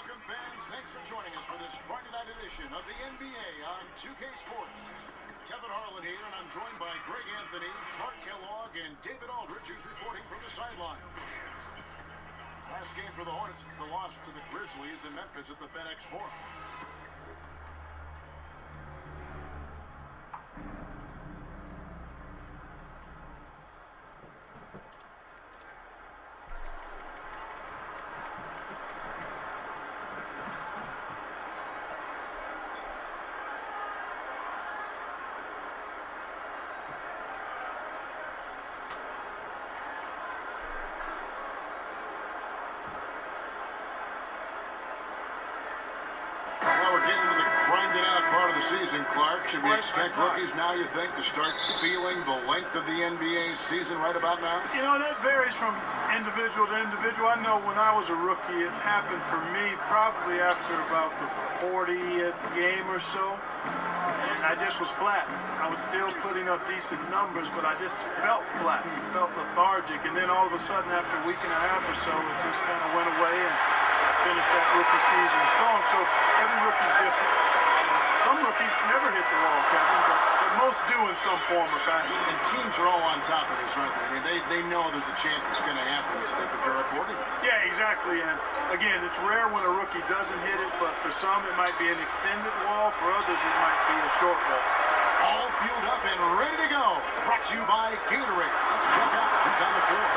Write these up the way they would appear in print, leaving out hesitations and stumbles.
Welcome, fans. Thanks for joining us for this Friday night edition of the NBA on 2K Sports. Kevin Harlan here, and I'm joined by Greg Anthony, Clark Kellogg, and David Aldridge, who's reporting from the sideline. Last game for the Hornets, the loss to the Grizzlies in Memphis at the FedEx Forum. Well, we're getting to the grinded out part of the season, Clark. Should we expect rookies now, you think, to start feeling the length of the NBA season right about now? You know, that varies from individual to individual. I know when I was a rookie, it happened for me probably after about the 40th game or so. And I just was flat. I was still putting up decent numbers, but I just felt flat, felt lethargic. And then all of a sudden, after a week and a half or so, it just kind of went away and finished that rookie season strong. So every rookie's different. Some rookies never hit the wall, Kevin, but most do in some form or fashion. And teams are all on top of this, right? I mean, they know there's a chance it's going to happen, so they prepare accordingly. Yeah, exactly. And again, it's rare when a rookie doesn't hit it, but for some it might be an extended wall. For others, it might be a short wall. All fueled up and ready to go. Brought to you by Gatorade. Let's check out who's on the floor.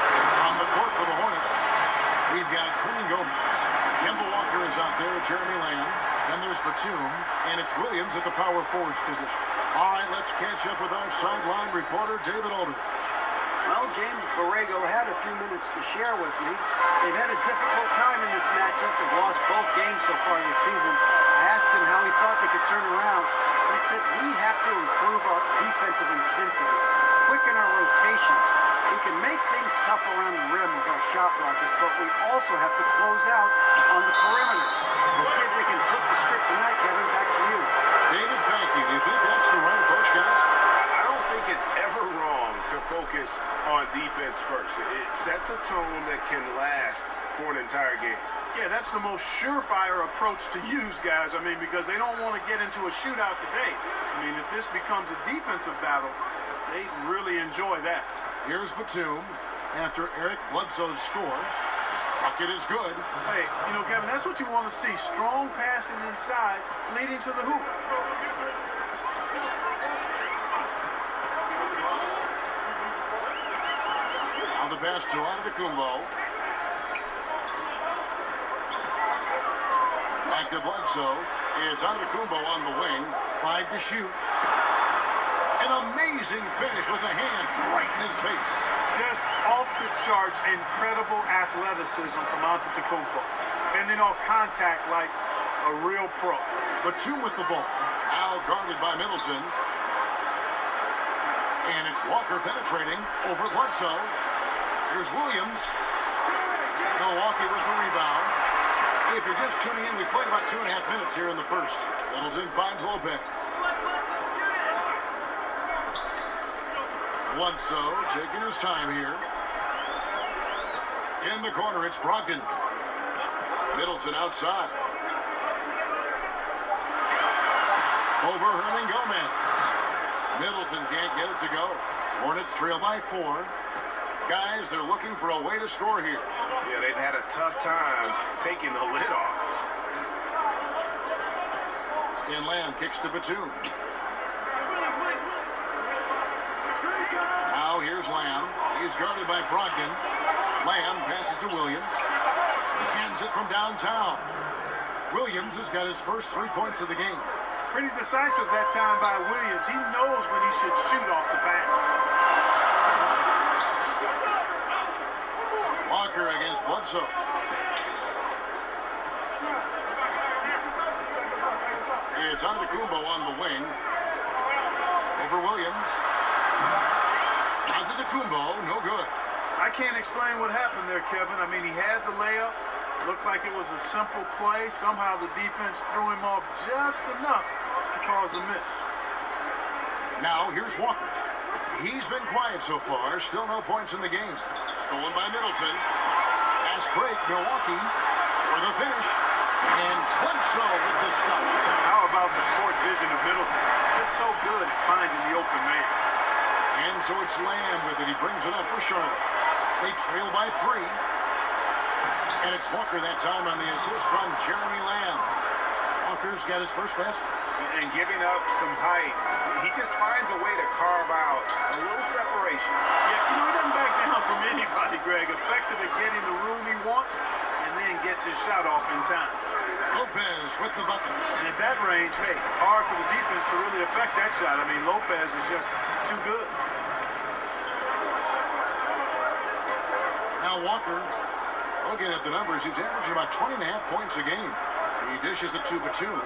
On the court for the Hornets, we've got Quinn Gomez. Kemba Walker is out there with Jeremy Lamb. Then there's Batum, and it's Williams at the power forwards position. All right, let's catch up with our sideline reporter, David Aldridge. Well, James Borrego had a few minutes to share with me. They've had a difficult time in this matchup. They've lost both games so far this season. I asked him how he thought they could turn around. He said, we have to improve our defensive intensity, quicken our rotations. We can make things tough around the rim with our shot blockers, but we also have to close out on the perimeter. We'll see if they can flip the script tonight, Kevin. Back to you. David, thank you. Do you think that's the right approach, guys? I don't think it's ever wrong to focus on defense first. It sets a tone that can last for an entire game. Yeah, that's the most surefire approach to use, guys. I mean, because they don't want to get into a shootout today. I mean, if this becomes a defensive battle, they really enjoy that. Here's Batum after Eric Bledsoe's score. Bucket is good. Hey, you know, Kevin, that's what you want to see. Strong passing inside, leading to the hoop. Now the pass to Antetokounmpo. Back to Bledsoe. It's Antetokounmpo on the wing. 5 to shoot. An amazing finish with a hand right in his face. Just off the charts, incredible athleticism from Antetokounmpo. Fending off contact like a real pro. Batum with the ball. Now guarded by Middleton. And it's Walker penetrating over Bledsoe. Here's Williams. Milwaukee with the rebound. If you're just tuning in, we played about 2.5 minutes here in the first. Middleton finds Lopez. Bledsoe taking his time here. In the corner, it's Brogdon. Middleton outside. Over Hernan Gomez. Middleton can't get it to go. Hornets trail by 4. Guys, they're looking for a way to score here. Yeah, they've had a tough time taking the lid off. And Lamb kicks to Batum. Now here's Lamb. He's guarded by Brogdon. Lamb passes to Williams. Hands it from downtown. Williams has got his first 3 points of the game. Pretty decisive that time by Williams. He knows when he should shoot off the pass. Walker against Bledsoe. It's Antetokounmpo on the wing. Over Williams. Antetokounmpo, no good. I can't explain what happened there, Kevin. I mean, he had the layup. Looked like it was a simple play. Somehow the defense threw him off just enough to cause a miss. Now, here's Walker. He's been quiet so far. Still no points in the game. Stolen by Middleton. Pass break, Milwaukee. For the finish. And Bledsoe with the stuff. How about the court vision of Middleton? It's so good at finding the open man. And so it's Lamb with it. He brings it up for Charlotte. They trail by 3. And it's Walker that time on the assist from Jeremy Lamb. Walker's got his first basket. And giving up some height, he just finds a way to carve out a little separation. Yeah, he doesn't back down from anybody, Greg. Effective at getting the room he wants, and then gets his shot off in time. Lopez with the bucket. And at that range, hey, hard for the defense to really affect that shot. I mean, Lopez is just too good. Now Walker, looking at the numbers, he's averaging about 20.5 points a game. He dishes it to Batum.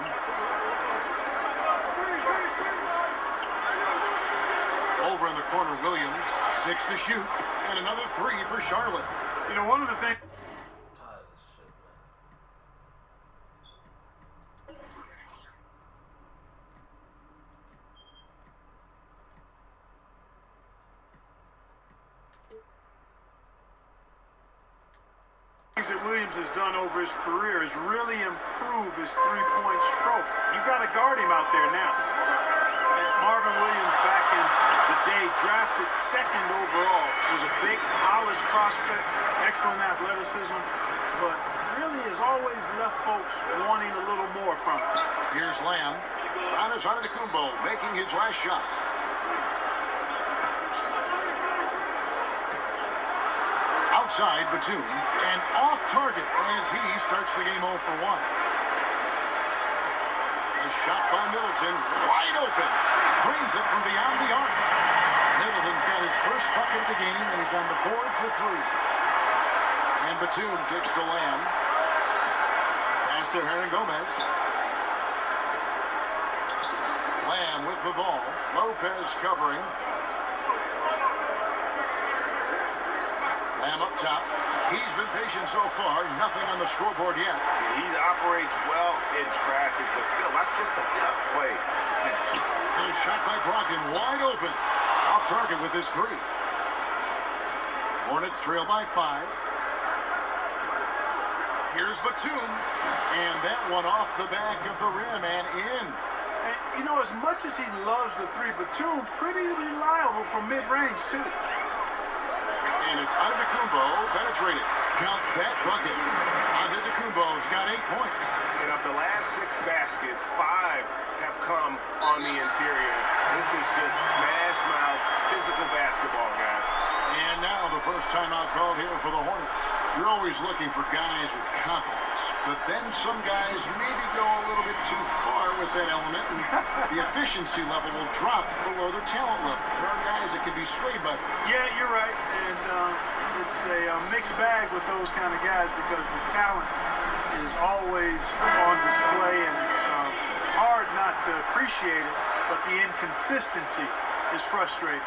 Over in the corner, Williams, 6 to shoot, and another 3 for Charlotte. One of the things... that Williams has done over his career is really improve his three-point stroke. You've got to guard him out there now. And Marvin Williams, back in the day, drafted 2nd overall, was a big, polished prospect, excellent athleticism, but really has always left folks wanting a little more from him. Here's Lamb. Giannis Antetokounmpo making his last shot. Outside Batum, and off target as he starts the game 0 for 1. A shot by Middleton, wide open, drains it from beyond the arc. Middleton's got his first bucket of the game, and he's on the board for 3. And Batum kicks to Lamb. Pass to Gomez. Lamb with the ball. Lopez covering. Lamb up top. He's been patient so far. Nothing on the scoreboard yet. He operates well in traffic, but still, that's just a tough play to finish. A shot by Brogdon, wide open. Off target with his 3. Hornets trail by 5. Here's Batum. And that one off the back of the rim and in. And, as much as he loves the 3, Batum pretty reliable from mid-range, too. And it's Antetokounmpo penetrated. Count that bucket. Antetokounmpo's got 8 points. The last 6 baskets, 5 have come on the interior. This is just smash mouth physical basketball, guys. And now the first timeout called here for the Hornets. You're always looking for guys with confidence, but then some guys maybe go a little bit too far with that element, and the efficiency level will drop below their talent level. There are guys that can be swayed by it. Yeah, you're right, and it's a mixed bag with those kind of guys because the talent is always on display, and it's hard not to appreciate it, but the inconsistency is frustrating.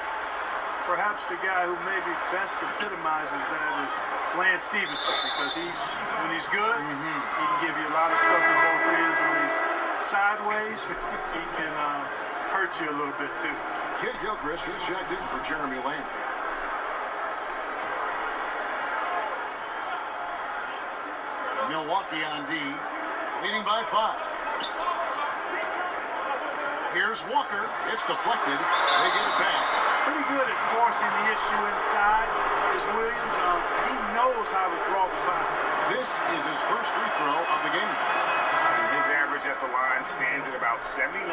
Perhaps the guy who maybe best epitomizes that is Lance Stevenson, because when he's good, he can give you a lot of stuff in both hands. When he's sideways, he can hurt you a little bit too. Kid Gilchrist is checked in for Jeremy Lamb. Milwaukee on D, leading by 5. Here's Walker. It's deflected. They get it back. Pretty good at forcing the issue inside is Williams. He knows how to draw the foul. This is his first free throw of the game. His average at the line stands at about 79%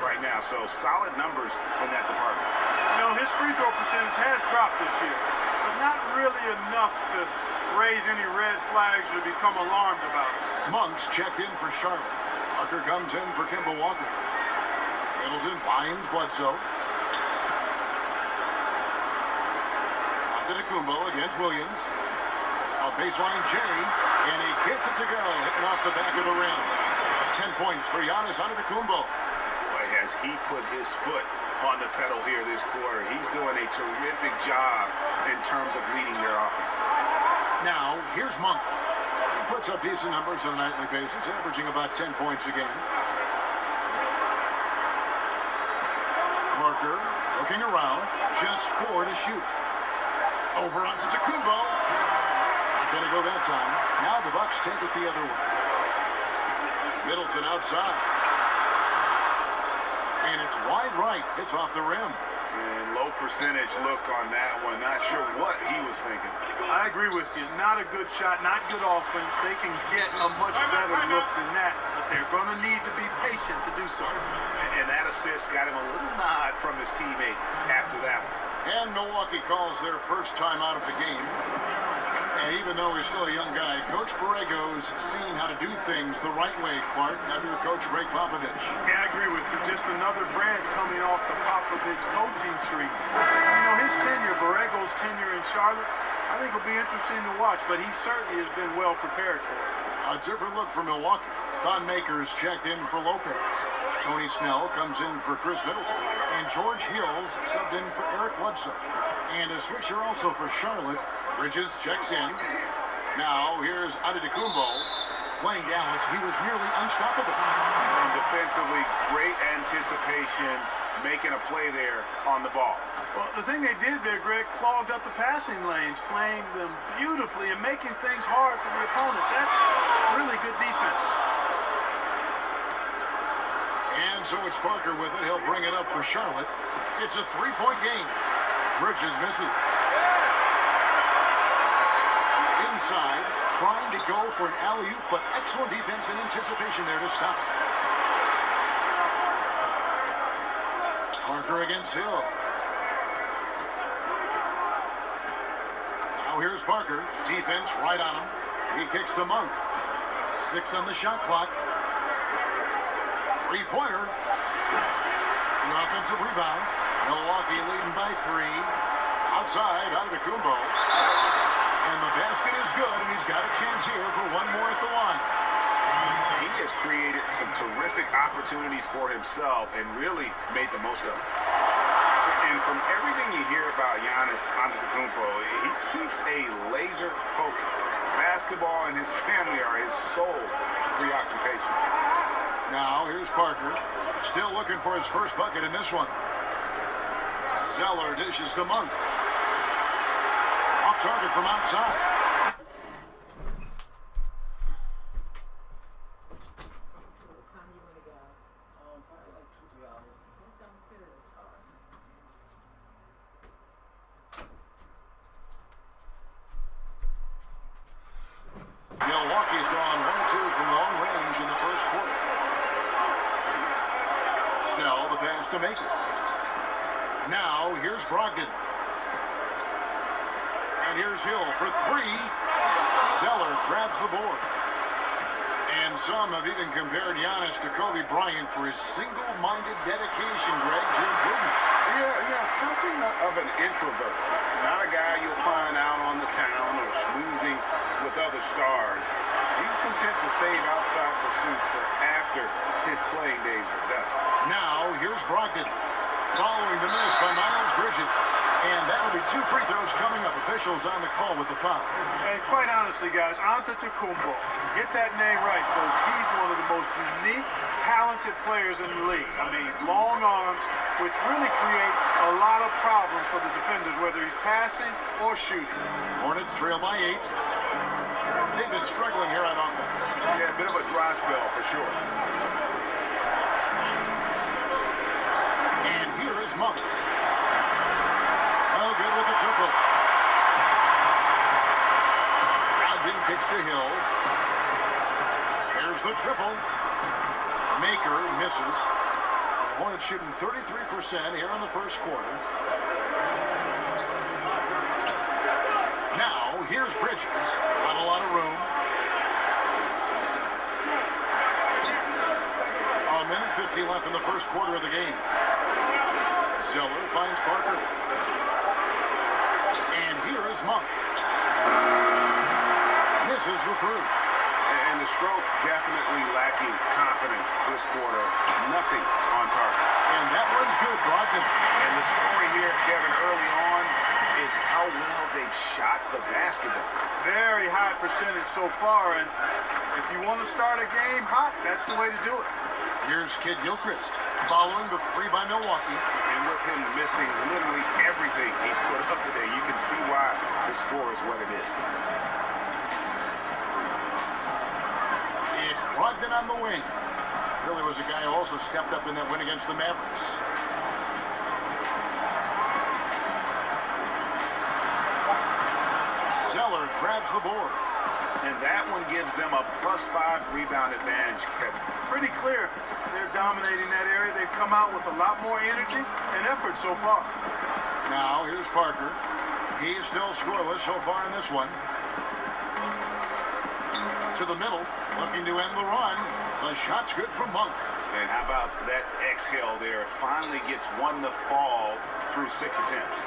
right now, so solid numbers in that department. His free throw percentage has dropped this year, but not really enough to raise any red flags or become alarmed about it. Monk's checked in for Charlotte. Parker comes in for Kemba Walker. Middleton finds Bledsoe. Antetokounmpo against Williams. A baseline J, and he gets it to go, hitting off the back of the rim. 10 points for Giannis Antetokounmpo. Boy, has he put his foot on the pedal here this quarter. He's doing a terrific job in terms of leading their offense. Now, here's Monk. He puts up decent numbers on a nightly basis, averaging about 10 points a game. Parker looking around, just 4 to shoot. Over onto Antetokounmpo. Not gonna go that time. Now the Bucks take it the other way. Middleton outside. And it's wide right. It's off the rim. And low percentage look on that one. Not sure what he was thinking. I agree with you. Not a good shot, not good offense. They can get a much better look than that, but they're going to need to be patient to do so. And that assist got him a little nod from his teammate after that one. And Milwaukee calls their first time out of the game. And even though he's still a young guy, Coach Borrego's seen how to do things the right way, Clark, under Coach Greg Popovich. Yeah, I agree with you. Just another branch coming off the Popovich coaching tree. You know, his tenure, Borrego's tenure in Charlotte, I think will be interesting to watch, but he certainly has been well prepared for it. A different look for Milwaukee. Thon Maker's checked in for Lopez. Tony Snell comes in for Chris Middleton. And George Hills subbed in for Eric Bledsoe. And a switcher also for Charlotte. Bridges checks in. Now here's Antetokounmpo playing Dallas. He was nearly unstoppable. And defensively, great anticipation, making a play there on the ball. Well, the thing they did there, Greg, clogged up the passing lanes, playing them beautifully and making things hard for the opponent. That's really good defense. And so it's Parker with it. He'll bring it up for Charlotte. It's a three-point game. Bridges misses. Inside, trying to go for an alley-oop, but excellent defense and anticipation there to stop it. Parker against Hill. Now here's Parker. Defense right on him. He kicks to Monk. 6 on the shot clock. Three-pointer. The offensive rebound. Milwaukee leading by 3. Outside, Antetokounmpo. And the basket is good, and he's got a chance here for one more at the line. He has created some terrific opportunities for himself and really made the most of it. And from everything you hear about Giannis Antetokounmpo, he keeps a laser focus. Basketball and his family are his sole preoccupation. Now, here's Parker. Still looking for his first bucket in this one. Zeller dishes to Monk. Off target from outside. Milwaukee's gone 1-2 from long range in the first quarter. Snell, the pass to Maker. Now, here's Brogdon. And here's Hill for 3. Zeller grabs the board. And some have even compared Giannis to Kobe Bryant for his single-minded dedication, Greg, to improvement. Yeah, something of an introvert. Not a guy you'll find out on the town or schmoozing with other stars. He's content to save outside pursuits for after his playing days are done. Now, here's Brogdon. Following the miss by Miles Bridges. And that'll be 2 free throws coming up. Officials on the call with the foul. And quite honestly, guys, Antetokounmpo, get that name right, folks. He's one of the most unique, talented players in the league. I mean, long arms, which really create a lot of problems for the defenders, whether he's passing or shooting. Hornets trail by 8. They've been struggling here on offense. Yeah, a bit of a dry spell for sure. And here is Monk. No good with the triple. Brogdon kicks to Hill. There's the triple. Maker misses. The Hornets shooting 33% here in the first quarter. Now, here's Bridges. Not a lot of room. A minute 50 left in the first quarter of the game. Zeller finds Parker. And here is Monk. Misses the through. And the stroke definitely lacking confidence this quarter. Nothing on target. And that one's good, Brogdon. And the story here, Kevin, early on is how well they've shot the basketball. Very high percentage so far, and if you want to start a game hot, that's the way to do it. Here's Kid Gilchrist following the 3 by Milwaukee. And with him missing literally everything he's put up today, you can see why the score is what it is. It's Brogdon on the wing. Really was a guy who also stepped up in that win against the Mavericks. Zeller grabs the board. And that one gives them a +5 rebound advantage, Kevin. Pretty clear. They're dominating that area. They've come out with a lot more energy and effort so far. Now, here's Parker. He's still scoreless so far in this one. To the middle, looking to end the run. The shot's good from Monk. And how about that exhale there? Finally gets one to fall through 6 attempts.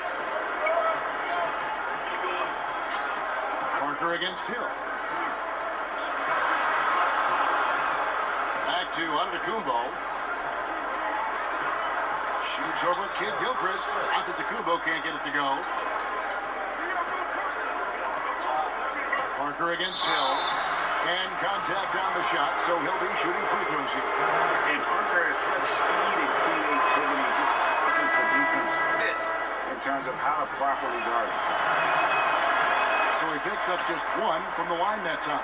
Parker against Hill. Back to Antetokounmpo. Shoots over Kid Gilchrist. Antetokounmpo can't get it to go. Parker against Hill. And contact on the shot, so he'll be shooting free throws here. And Parker has such speed and creativity, just causes the defense fits in terms of how to properly guard it. So he picks up just one from the line that time.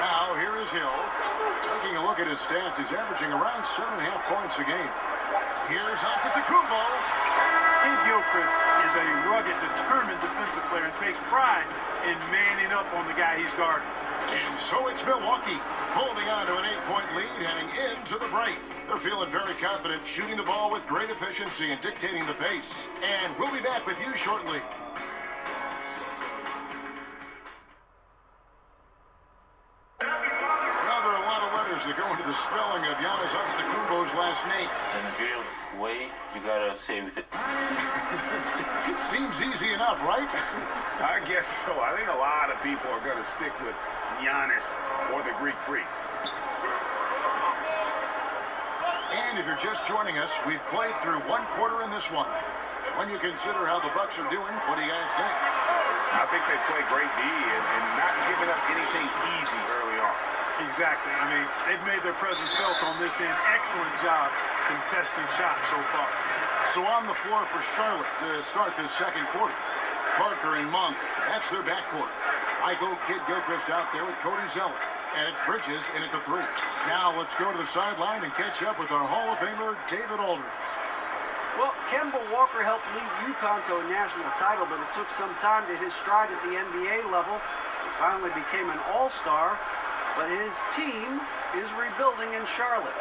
Now, here is Hill. Taking a look at his stats, he's averaging around 7.5 points a game. Here's Antetokounmpo. Kid Gilchrist is a rugged, determined defensive player and takes pride in manning up on the guy he's guarding. And so it's Milwaukee holding on to an 8-point lead heading into the break. They're feeling very confident, shooting the ball with great efficiency and dictating the pace. And we'll be back with you shortly. Now there are a lot of letters that go into the spelling of Giannis Antetokounmpo's last name. In a real way, you gotta say with it. Seems easy enough, right? I guess so. I think a lot of people are going to stick with Giannis or the Greek Freak. And if you're just joining us, we've played through one quarter in this one. When you consider how the Bucks are doing, what do you guys think? I think they played great D and not giving up anything easy early on. Exactly. I mean, they've made their presence felt on this end. Excellent job contesting shots so far. So on the floor for Charlotte to start this second quarter. Parker and Monk, that's their backcourt. Michael Kid Gilchrist out there with Cody Zeller. And it's Bridges in at the 3. Now let's go to the sideline and catch up with our Hall of Famer, David Aldridge. Well, Kemba Walker helped lead UConn to a national title, but it took some time to hit his stride at the NBA level. He finally became an all-star, but his team is rebuilding in Charlotte.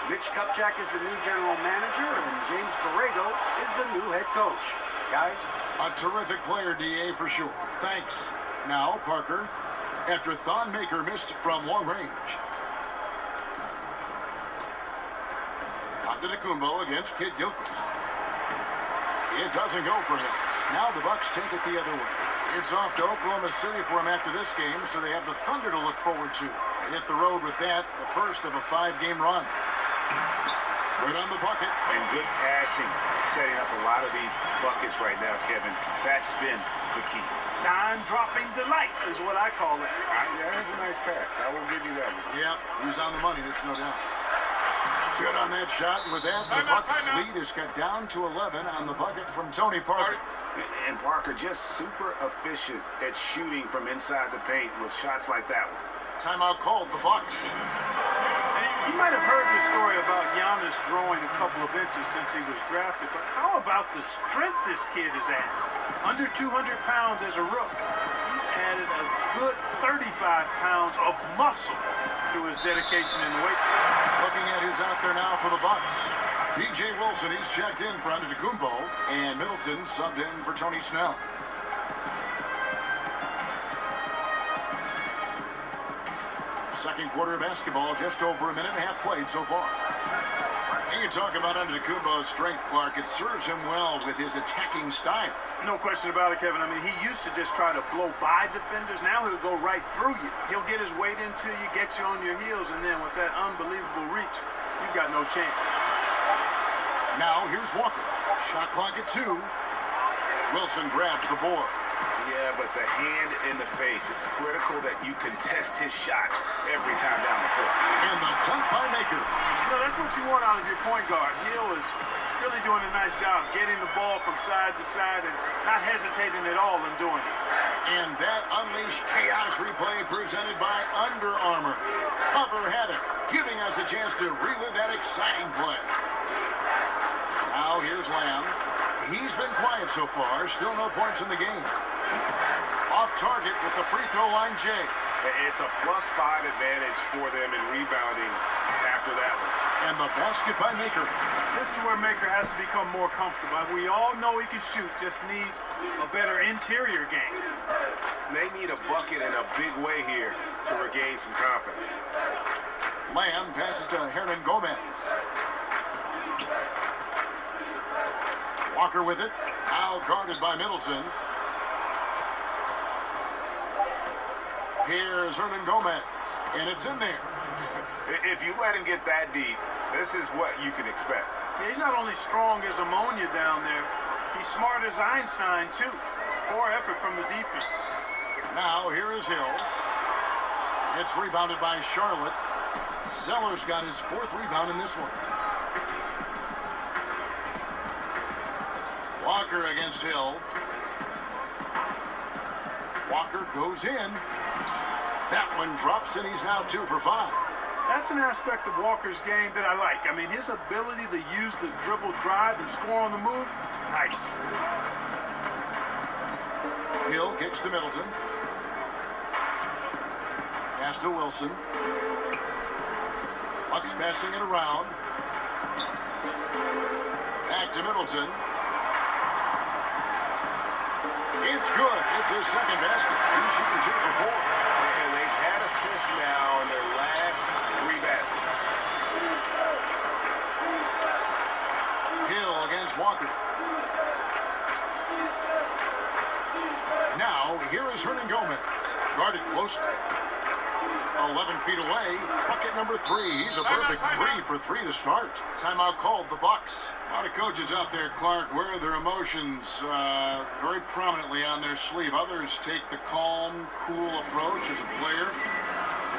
Mitch Kupchak is the new general manager, and James Borrego is the new head coach. Guys? A terrific player, D.A., for sure. Thanks. Now, Parker, after Thon Maker missed from long range. Antetokounmpo against Kid Gilchrist. It doesn't go for him. Now the Bucks take it the other way. It's off to Oklahoma City for him after this game, so they have the Thunder to look forward to. They hit the road with that, the first of a 5-game run. Right on the bucket. And good passing, setting up a lot of these buckets right now, Kevin. That's been the key. Dime-dropping delights is what I call it. Yeah, that's a nice pass. I will give you that one. Yeah, he was on the money, that's no doubt. Good on that shot. With that, the Bucks lead is cut down to 11 on the bucket from Tony Parker. And Parker just super efficient at shooting from inside the paint with shots like that one. Timeout called, the Bucks. You might have heard the story about Giannis growing a couple of inches since he was drafted, but how about the strength this kid is at? Under 200 pounds as a rookie. He's added a good 35 pounds of muscle to his dedication in the weight room. Looking at who's out there now for the Bucks. P.J. Wilson, he's checked in for Antetokounmpo, and Middleton subbed in for Tony Snell. Second quarter of basketball, just over a minute and a half played so far. And you talk about Antetokounmpo's strength, Clark. It serves him well with his attacking style. No question about it, Kevin. I mean, he used to just try to blow by defenders. Now he'll go right through you. He'll get his weight into you, get you on your heels, and then with that unbelievable reach, you've got no chance. Now, here's Walker. Shot clock at 2. Wilson grabs the board. Yeah, but the hand in the face, it's critical that you contest his shots every time down the floor. And the dunk by Maker. No, that's what you want out of your point guard. Hill is really doing a nice job getting the ball from side to side and not hesitating at all in doing it. And that Unleash Chaos replay presented by Under Armour. Cover Havoc, giving us a chance to relive that exciting play. Now here's Lamb. He's been quiet so far. Still no points in the game. Off target with the free throw line, Jay. It's a +5 advantage for them in rebounding after that one. And the basket by Maker. This is where Maker has to become more comfortable. We all know he can shoot, just needs a better interior game. They need a bucket in a big way here to regain some confidence. Lamb passes to Hernan Gomez. Walker with it. Now guarded by Middleton. Here's Hernan Gomez. And it's in there. If you let him get that deep, this is what you can expect. He's not only strong as ammonia down there, he's smart as Einstein, too. Poor effort from the defense. Now here is Hill. It's rebounded by Charlotte. Zeller's got his 4th rebound in this one. Walker against Hill. Walker goes in. That one drops, and he's now 2 for 5. That's an aspect of Walker's game that I like. I mean, his ability to use the dribble drive and score on the move, nice. Hill kicks to Middleton. Pass to Wilson. Bucks passing it around. Back to Middleton. It's good. It's his 2nd basket. He's shooting 2 for 4. And they've had assists now in their last 3 baskets. Hill against Walker. Now, here is Hernan Gomez. Guarded closely. 11 feet away. Bucket number 3. He's a perfect 3 for 3 to start. Timeout called, the Bucks. A lot of coaches out there, Clark, wear their emotions very prominently on their sleeve. Others take the calm, cool approach as a player.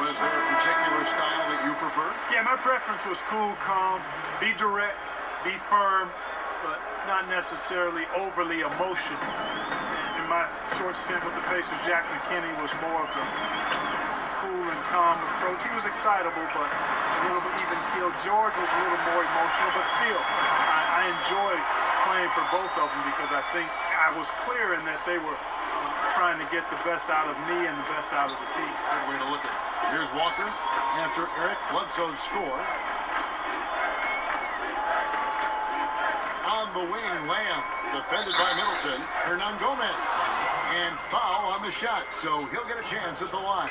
Was there a particular style that you prefer? Yeah, my preference was cool, calm, be direct, be firm, but not necessarily overly emotional. In my short stint with the Pacers, Jack McKinney was more of the cool and calm approach. He was excitable, but a little bit even keeled. George was a little more emotional, but still, I enjoyed playing for both of them because I think I was clear in that they were trying to get the best out of me and the best out of the team. Good way to look at it. Here's Walker after Eric Bledsoe's score. On the wing, Lamb, defended by Middleton. Hernan Gomez. And foul on the shot, so he'll get a chance at the line.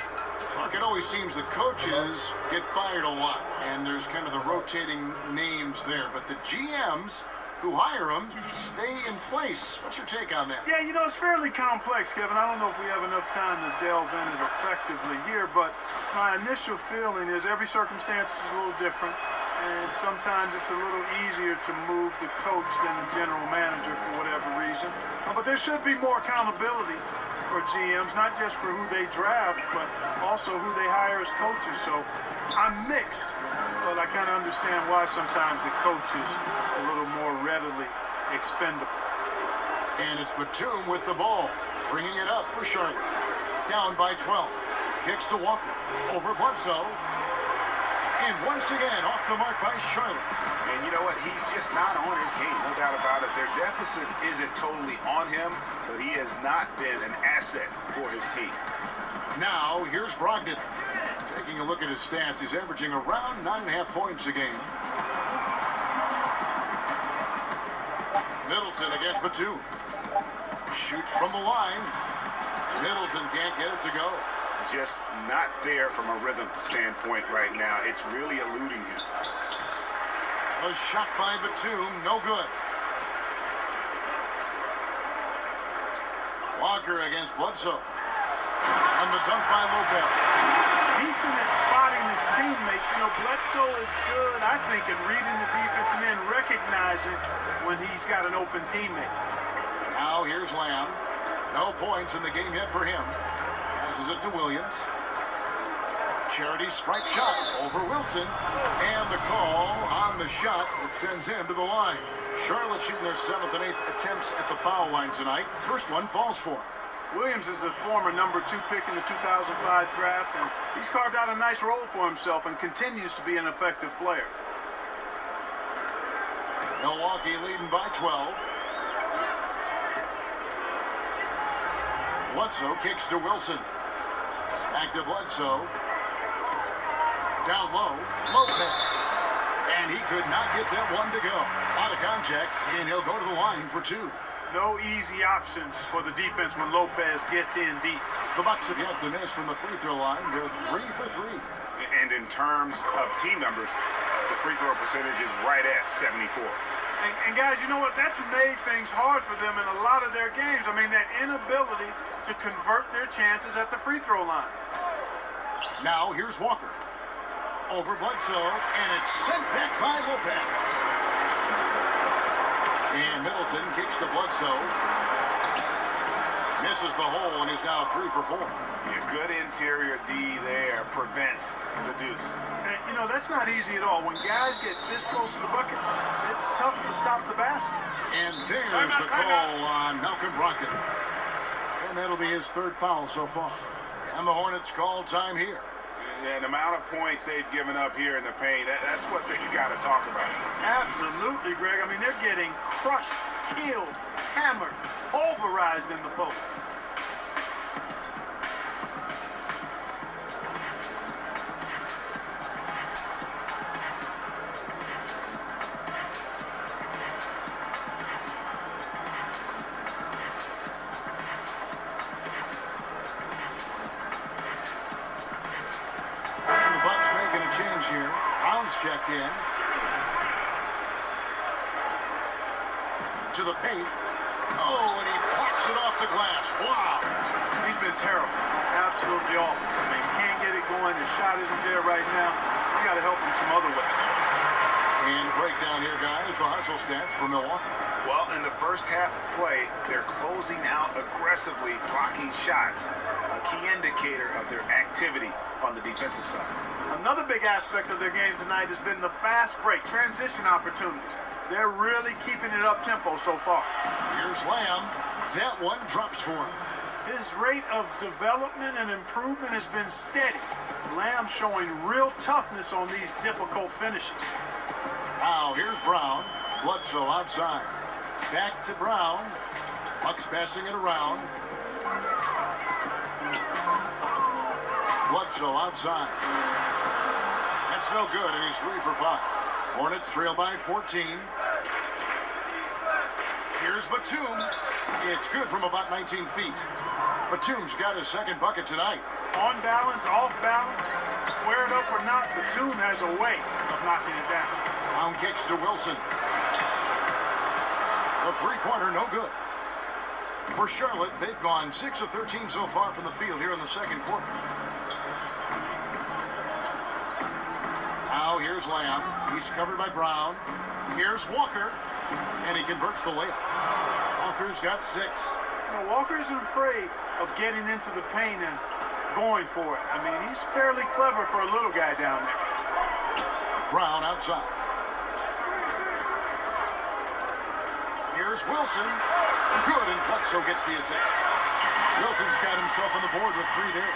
Look, it always seems the coaches get fired a lot, and there's kind of the rotating names there. But the GMs who hire them stay in place. What's your take on that? Yeah, you know, it's fairly complex, Kevin. I don't know if we have enough time to delve in it effectively here, but my initial feeling is every circumstance is a little different, and sometimes it's a little easier to move the coach than the general manager for whatever reason. But there should be more accountability for GMs, not just for who they draft, but also who they hire as coaches. So I'm mixed, but I kind of understand why sometimes the coach is a little more readily expendable. And it's Batum with the ball, bringing it up for Charlotte. Down by 12. Kicks to Walker. Over Bledsoe. And once again, off the mark by Charlotte. And you know what? He's just not on his game, no doubt about it. Their deficit isn't totally on him, but he has not been an asset for his team. Now, here's Brogdon. Taking a look at his stats, he's averaging around 9.5 points a game. Middleton against Batum. Shoots from the line. Middleton can't get it to go. Just not there from a rhythm standpoint right now. It's really eluding him. A shot by Batum, no good. Walker against Bledsoe. And the dunk by Lopez. Decent at spotting his teammates. You know, Bledsoe is good, I think, in reading the defense and then recognizing when he's got an open teammate. Now here's Lamb. No points in the game yet for him. Passes it to Williams. Charity strike shot over Wilson. And the call on the shot that sends him to the line. Charlotte shooting their 7th and 8th attempts at the foul line tonight. First one falls for him. Williams is the former #2 pick in the 2005 draft, and he's carved out a nice role for himself and continues to be an effective player. Milwaukee leading by 12. Bledsoe kicks to Wilson. Back to Bledsoe. Down low. Lopez. And he could not get that one to go. Out of contact, and he'll go to the line for 2. No easy options for the defense when Lopez gets in deep. The Bucks have yet to miss from the free throw line. They're 3 for 3. And in terms of team numbers, the free throw percentage is right at 74. And guys, you know what? That's made things hard for them in a lot of their games. I mean, that inability to convert their chances at the free throw line. Now here's Walker. Over Bledsoe, and it's sent back by Lopez. And Middleton kicks to Bledsoe. Misses the hole, and he's now 3 for 4. Yeah, good interior D there prevents the deuce. And, you know, that's not easy at all. When guys get this close to the bucket, it's tough to stop the basket. And there's the call on Malcolm Brogdon. And that'll be his 3rd foul so far. And the Hornets call time here. Yeah, the amount of points they've given up here in the paint, that's what they got to talk about. Absolutely, Greg. I mean, they're getting crushed, killed, hammered, pulverized in the post. Here. Brown's checked in. To the paint. Oh, and he blocks it off the glass. Wow. He's been terrible. Absolutely awful. I mean, can't get it going. His shot isn't there right now. You got to help him some other ways. And breakdown here, guys. The hustle stats for Milwaukee. Well, in the first half of play, they're closing out aggressively, blocking shots. A key indicator of their activity on the defensive side. Another big aspect of their game tonight has been the fast break, transition opportunities. They're really keeping it up tempo so far. Here's Lamb. That one drops for him. His rate of development and improvement has been steady. Lamb showing real toughness on these difficult finishes. Now here's Brown. Bledsoe outside. Back to Brown. Bucks passing it around. Bledsoe outside. That's no good, and he's 3 for 5. Hornets trail by 14. Here's Batum. It's good from about 19 feet. Batum's got his 2nd bucket tonight. On balance, off balance, square it up or not, Batum has a way of knocking it down. Brown kicks to Wilson. The 3-pointer, no good. For Charlotte, they've gone 6 of 13 so far from the field here in the 2nd quarter. Now here's Lamb. He's covered by Brown. Here's Walker. And he converts the layup. Walker's got 6. You know, Walker isn't afraid of getting into the paint and going for it. I mean, he's fairly clever for a little guy down there. Brown outside. Here's Wilson. Good, and Bledsoe gets the assist. Wilson's got himself on the board with 3 there.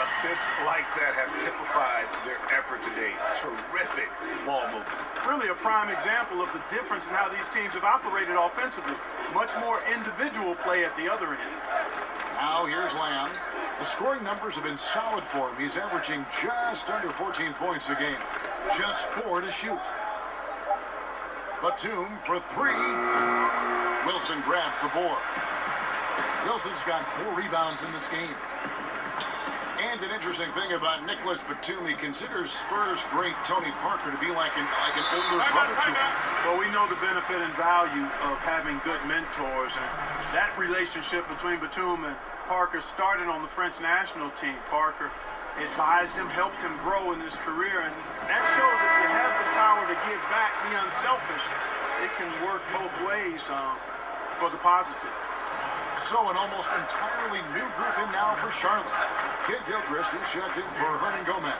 Assists like that have typified their effort today. Terrific ball movement. Really a prime example of the difference in how these teams have operated offensively. Much more individual play at the other end. Now here's Lamb. The scoring numbers have been solid for him. He's averaging just under 14 points a game. Just 4 to shoot. Batum for 3. Wilson grabs the board. Wilson's got 4 rebounds in this game. And an interesting thing about Nicholas Batum, he considers Spurs great Tony Parker to be like an older brother to him. Well, we know the benefit and value of having good mentors, and that relationship between Batum and Parker started on the French national team. Parker advised him, helped him grow in his career, and that shows that you have the power to give back, be unselfish. It can work both ways for the positive. So an almost entirely new group in now for Charlotte. Kid Gilchrist is checked in for Hernan Gomez.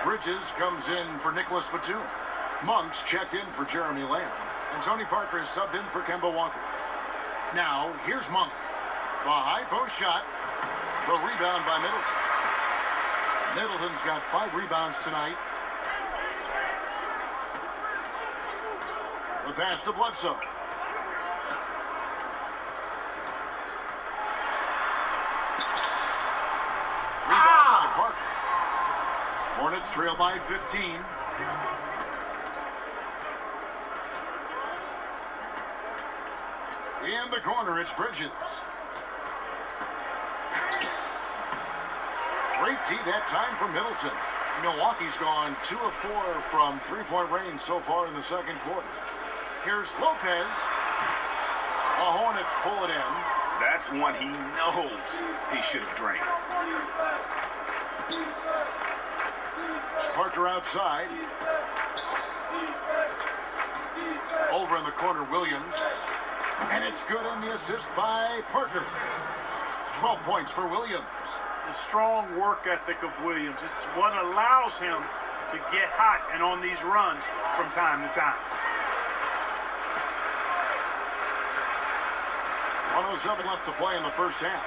Bridges comes in for Nicholas Batum. Monk's checked in for Jeremy Lamb. And Tony Parker is subbed in for Kemba Walker. Now, here's Monk. The high post shot. The rebound by Middleton. Middleton's got 5 rebounds tonight. The pass to Bledsoe. Rebound by Parker. Hornets trail by 15. In the corner, it's Bridges. Great D that time from Middleton. Milwaukee's gone 2 of 4 from three-point range so far in the second quarter. Here's Lopez. The Hornets pull it in. That's one he knows he should have drained. Parker outside. Over in the corner, Williams. And it's good on the assist by Parker. 12 points for Williams. The strong work ethic of Williams. It's what allows him to get hot and on these runs from time to time. 1:07 left to play in the first half.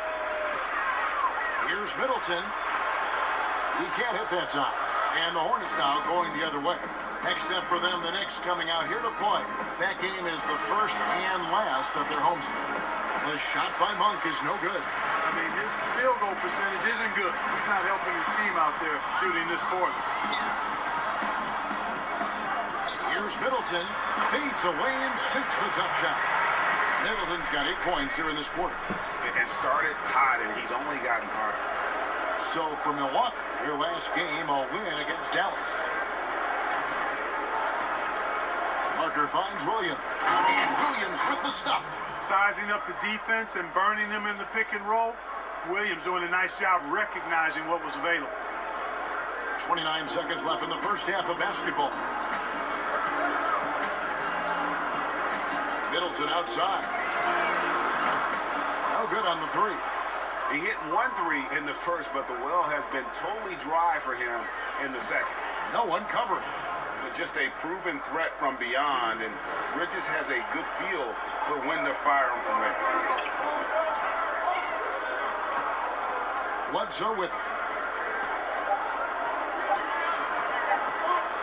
Here's Middleton. He can't hit that time. And the Hornets now going the other way. Next step for them, the Knicks coming out here to play. That game is the first and last of their homestand. The shot by Monk is no good. I mean, his field goal percentage isn't good. He's not helping his team out there shooting this quarter. Here's Middleton. Fades away and sinks the tough shot. Middleton's got 8 points here in this quarter. And started hot, and he's only gotten harder. So for Milwaukee, their last game, a win against Dallas. Parker finds Williams. And Williams with the stuff. Sizing up the defense and burning them in the pick and roll. Williams doing a nice job recognizing what was available. 29 seconds left in the first half of basketball. Middleton outside. No good on the 3. He hit 1 3 in the first, but the well has been totally dry for him in the second. No one covering. But just a proven threat from beyond, and Bridges has a good feel for when to fire him from there. Bledsoe with it.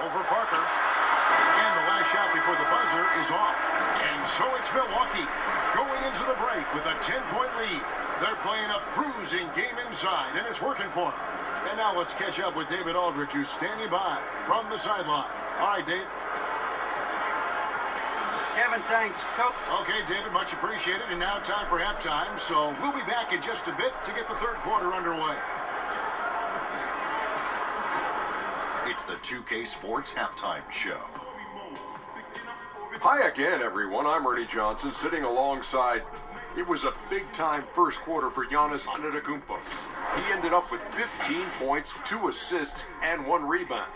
Over Parker. And the last shot before the buzzer is off. And so it's Milwaukee going into the break with a 10-point lead. They're playing a bruising game inside, and it's working for them. And now let's catch up with David Aldridge, who's standing by from the sideline. All right, Dave. Kevin, thanks. Coach. Okay, David, much appreciated. And now time for halftime. So we'll be back in just a bit to get the third quarter underway. It's the 2K Sports Halftime Show. Hi again, everyone. I'm Ernie Johnson, sitting alongside. It was a big-time first quarter for Giannis Antetokounmpo. He ended up with 15 points, 2 assists, and 1 rebound.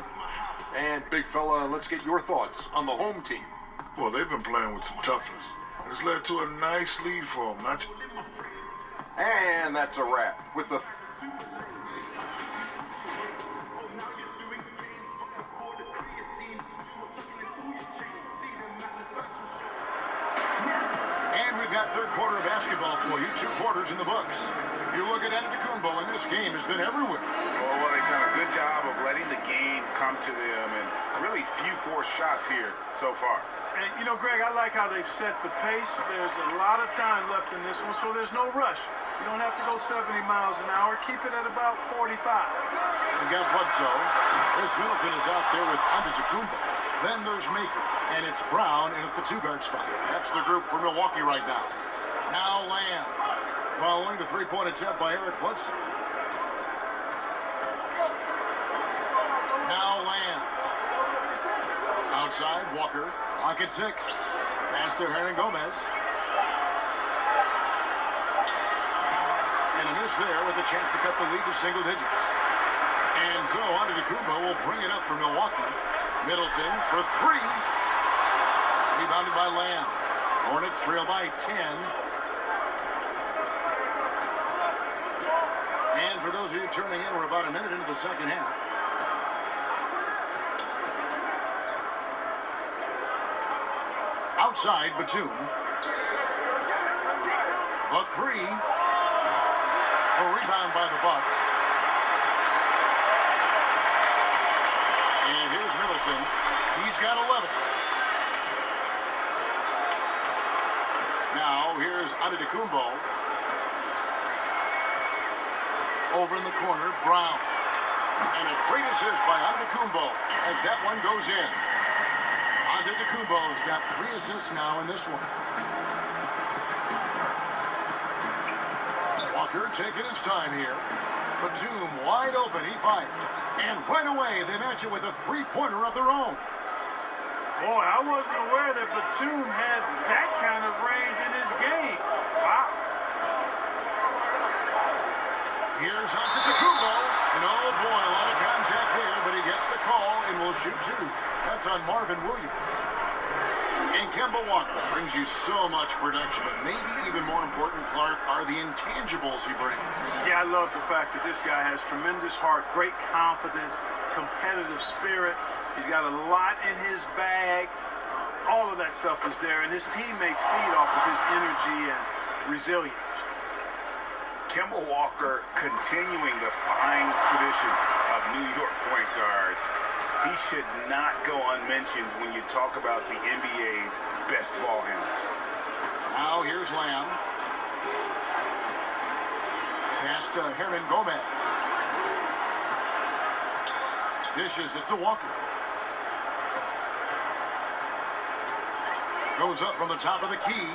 And, big fella, let's get your thoughts on the home team. Well, they've been playing with some toughness. It's led to a nice lead for them. And that's a wrap with the... And we've got third quarter of basketball for you. 2 quarters in the books. You look at Antetokounmpo, and this game has been everywhere. Well, they've done a good job of letting the game come to them, and really few forced shots here so far. And, you know, Greg, I like how they've set the pace. There's a lot of time left in this one, so there's no rush. You don't have to go 70 miles an hour. Keep it at about 45. They've got Bledsoe. Chris Middleton is out there with Antetokounmpo. Then there's Maker, and it's Brown in at the 2-guard spot. That's the group for Milwaukee right now. Now Lamb, following the 3-point attempt by Eric Bledsoe. Now Lamb. Outside, Walker. Clock at 6. Pass to Hernan Gomez. And a miss there with a chance to cut the lead to single digits. And so Antetokounmpo will bring it up for Milwaukee. Middleton for 3. Rebounded by Lamb. Hornets trail by 10. And for those of you turning in, we're about a minute into the second half. Outside, Batum. A 3. A rebound by the Bucks. And here's Middleton. He's got 11. Now, here's Antetokounmpo. Over in the corner, Brown. And a great assist by Antetokounmpo as that one goes in. Antetokounmpo's got 3 assists now in this one. Walker taking his time here. Batum wide open, he fires. And right away, they match it with a 3-pointer of their own. Boy, I wasn't aware that Batum had that kind of range in his game. Wow. Here's Antetokounmpo. And oh boy, a lot of contact there, but he gets the call and will shoot 2. That's on Marvin Williams. And Kemba Walker brings you so much production, but maybe even more important, Clark, are the intangibles he brings. Yeah, I love the fact that this guy has tremendous heart, great confidence, competitive spirit. He's got a lot in his bag. All of that stuff is there, and his teammates feed off of his energy and resilience. Kemba Walker continuing the fine tradition of New York point guards. He should not go unmentioned when you talk about the NBA's best ball handlers. Now here's Lamb. Pass to Hernan Gomez. Dishes it to Walker. Goes up from the top of the key.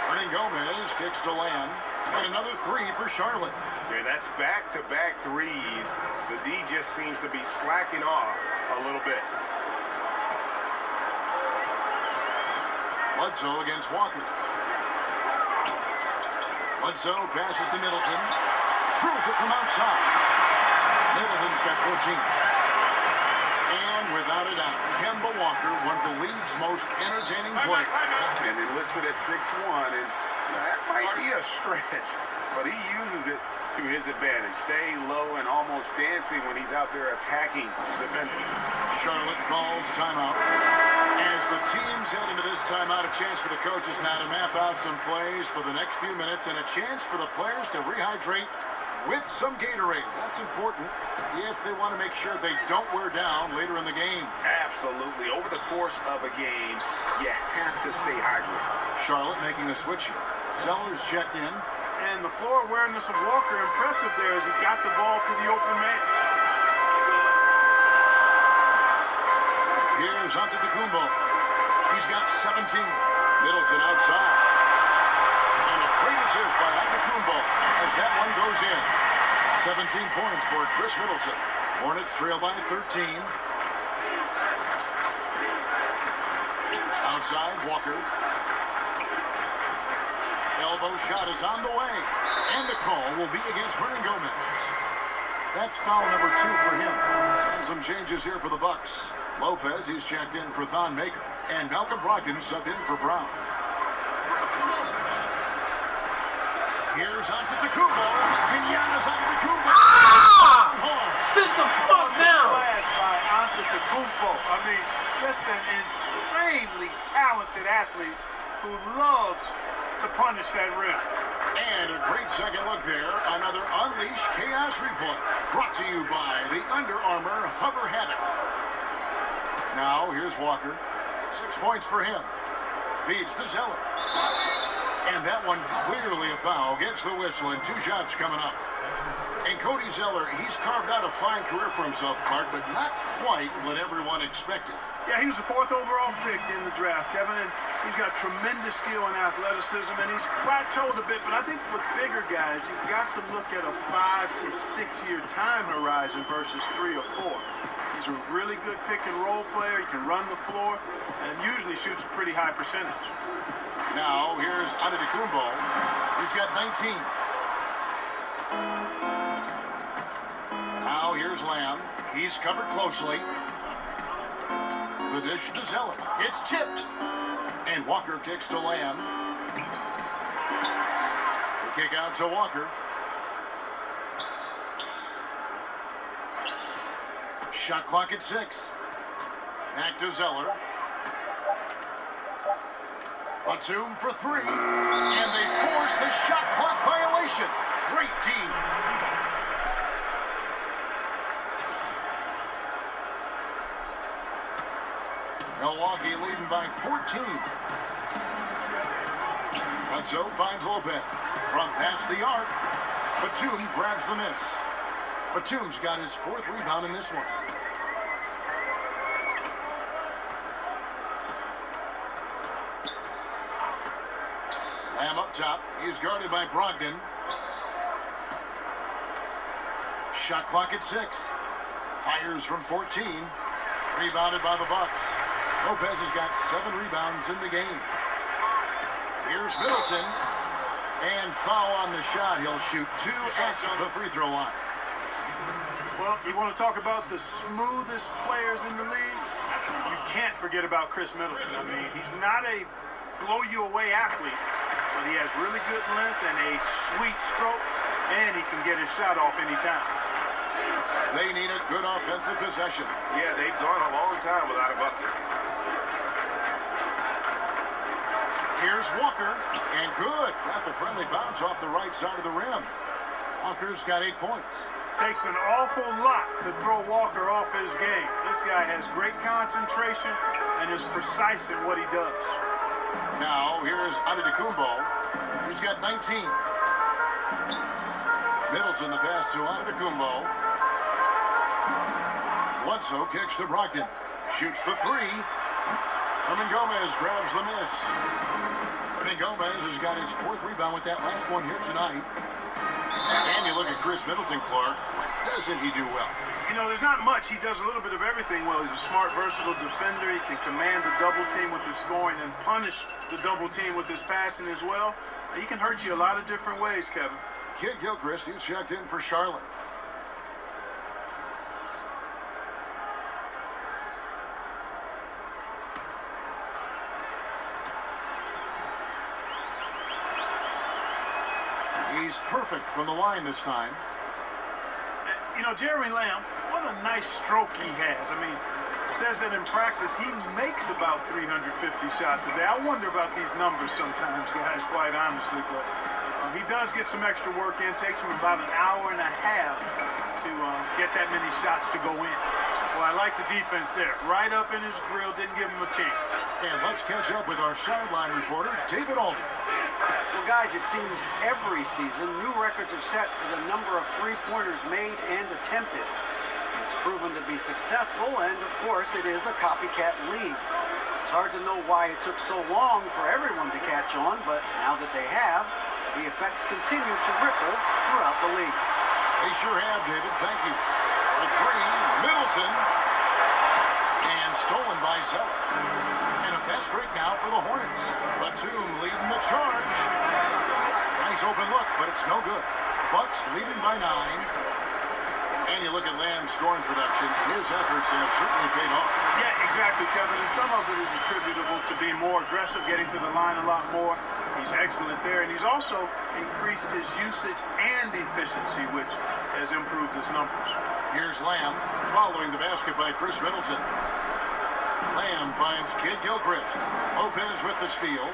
Hernan Gomez kicks to Lamb. And another 3 for Charlotte. Yeah, that's back-to-back threes. The D just seems to be slacking off a little bit. Bledsoe against Walker. Bledsoe passes to Middleton. Drills it from outside. Middleton's got 14. And without a doubt, Kemba Walker, one of the league's most entertaining players. And enlisted at 6'1", and that might be a stretch, but he uses it to his advantage, staying low and almost dancing when he's out there attacking defenders. Charlotte calls timeout. As the teams head into this timeout, a chance for the coaches now to map out some plays for the next few minutes and a chance for the players to rehydrate with some Gatorade. That's important if they want to make sure they don't wear down later in the game. Absolutely. Over the course of a game, you have to stay hydrated. Charlotte making a switch here. Sellers checked in. And the floor awareness of Walker, impressive there as he got the ball to the open man. Here's Antetokounmpo. He's got 17. Middleton outside. And a great assist by Antetokounmpo as that one goes in. 17 points for Chris Middleton. Hornets trail by 13. Outside, Walker. Elbow shot is on the way. And the call will be against Hernan Gomez. That's foul number 2 for him. And some changes here for the Bucks. Lopez, he's checked in for Thon Maker. And Malcolm Brogdon subbed in for Brown. Here's Antetokounmpo. And Giannis Antetokounmpo. Sit the fuck down! Flash by Antetokounmpo. I mean, just an insanely talented athlete who loves to punish that rim. And a great second look there. Another Unleash Chaos replay. Brought to you by the Under Armour Hover Habit. Now, here's Walker. 6 points for him. Feeds to Zeller. And that one clearly a foul. Gets the whistle and 2 shots coming up. And Cody Zeller, he's carved out a fine career for himself, Clark, but not quite what everyone expected. Yeah, he was the 4th overall pick in the draft, Kevin, and he's got tremendous skill and athleticism, and he's plateaued a bit, but I think with bigger guys, you've got to look at a 5 to 6 year time horizon versus 3 or 4. He's a really good pick and roll player. He can run the floor and usually shoots a pretty high percentage. Now, here's Antetokounmpo. He's got 19. Now, here's Lamb. He's covered closely. The dish to Zeller. It's tipped. And Walker kicks to Lamb. The kick out to Walker. Shot clock at 6. Back to Zeller. Batum for 3. And they force the shot clock violation. Great D. Milwaukee leading by 14. Bledsoe finds Lopez. From past the arc. Batum grabs the miss. Batum's got his 4th rebound in this one. Lamb up top. He's guarded by Brogdon. Shot clock at 6. Fires from 14. Rebounded by the Bucks. Lopez has got 7 rebounds in the game. Here's Middleton. And foul on the shot. He'll shoot 2 at the free throw line. Well, you want to talk about the smoothest players in the league? You can't forget about Chris Middleton. I mean, he's not a blow-you-away athlete, but he has really good length and a sweet stroke, and he can get his shot off anytime. They need a good offensive possession. Yeah, they've gone a long time without a bucket. Here's Walker, and good. Got the friendly bounce off the right side of the rim. Walker's got 8 points. Takes an awful lot to throw Walker off his game. This guy has great concentration and is precise in what he does. Now, here's Antetokounmpo. He's got 19. Middleton, the pass to Antetokounmpo. Bledsoe kicks to Brogdon. Shoots the 3. Herman Gomez grabs the miss. Herman Gomez has got his 4th rebound with that last one here tonight. And you look at Chris Middleton, Clark. What doesn't he do well? You know, there's not much. He does a little bit of everything well. He's a smart, versatile defender. He can command the double team with his scoring and punish the double team with his passing as well. He can hurt you a lot of different ways, Kevin. Kid Gilchrist, he's checked in for Charlotte. He's perfect from the line this time. You know, Jeremy Lamb, what a nice stroke he has. I mean, says that in practice he makes about 350 shots a day. I wonder about these numbers sometimes, guys, quite honestly. But he does get some extra work in. Takes him about an hour and a half to get that many shots to go in. Well, I like the defense there. Right up in his grill, didn't give him a chance. And let's catch up with our sideline reporter, David Aldridge. Well, guys, it seems every season new records are set for the number of three-pointers made and attempted. It's proven to be successful, and of course, it is a copycat league. It's hard to know why it took so long for everyone to catch on, but now that they have, the effects continue to ripple throughout the league. They sure have, David. Thank you. For 3, Middleton. And stolen by Zeller. And a fast break now for the Hornets. Batum leading the charge. Nice open look, but it's no good. Bucks leading by 9. And you look at Lamb's scoring production. His efforts have certainly paid off. Yeah, exactly, Kevin. And some of it is attributable to being more aggressive, getting to the line a lot more. He's excellent there. And he's also increased his usage and efficiency, which has improved his numbers. Here's Lamb following the basket by Chris Middleton. Lamb finds Kid Gilchrist. Lopez with the steal.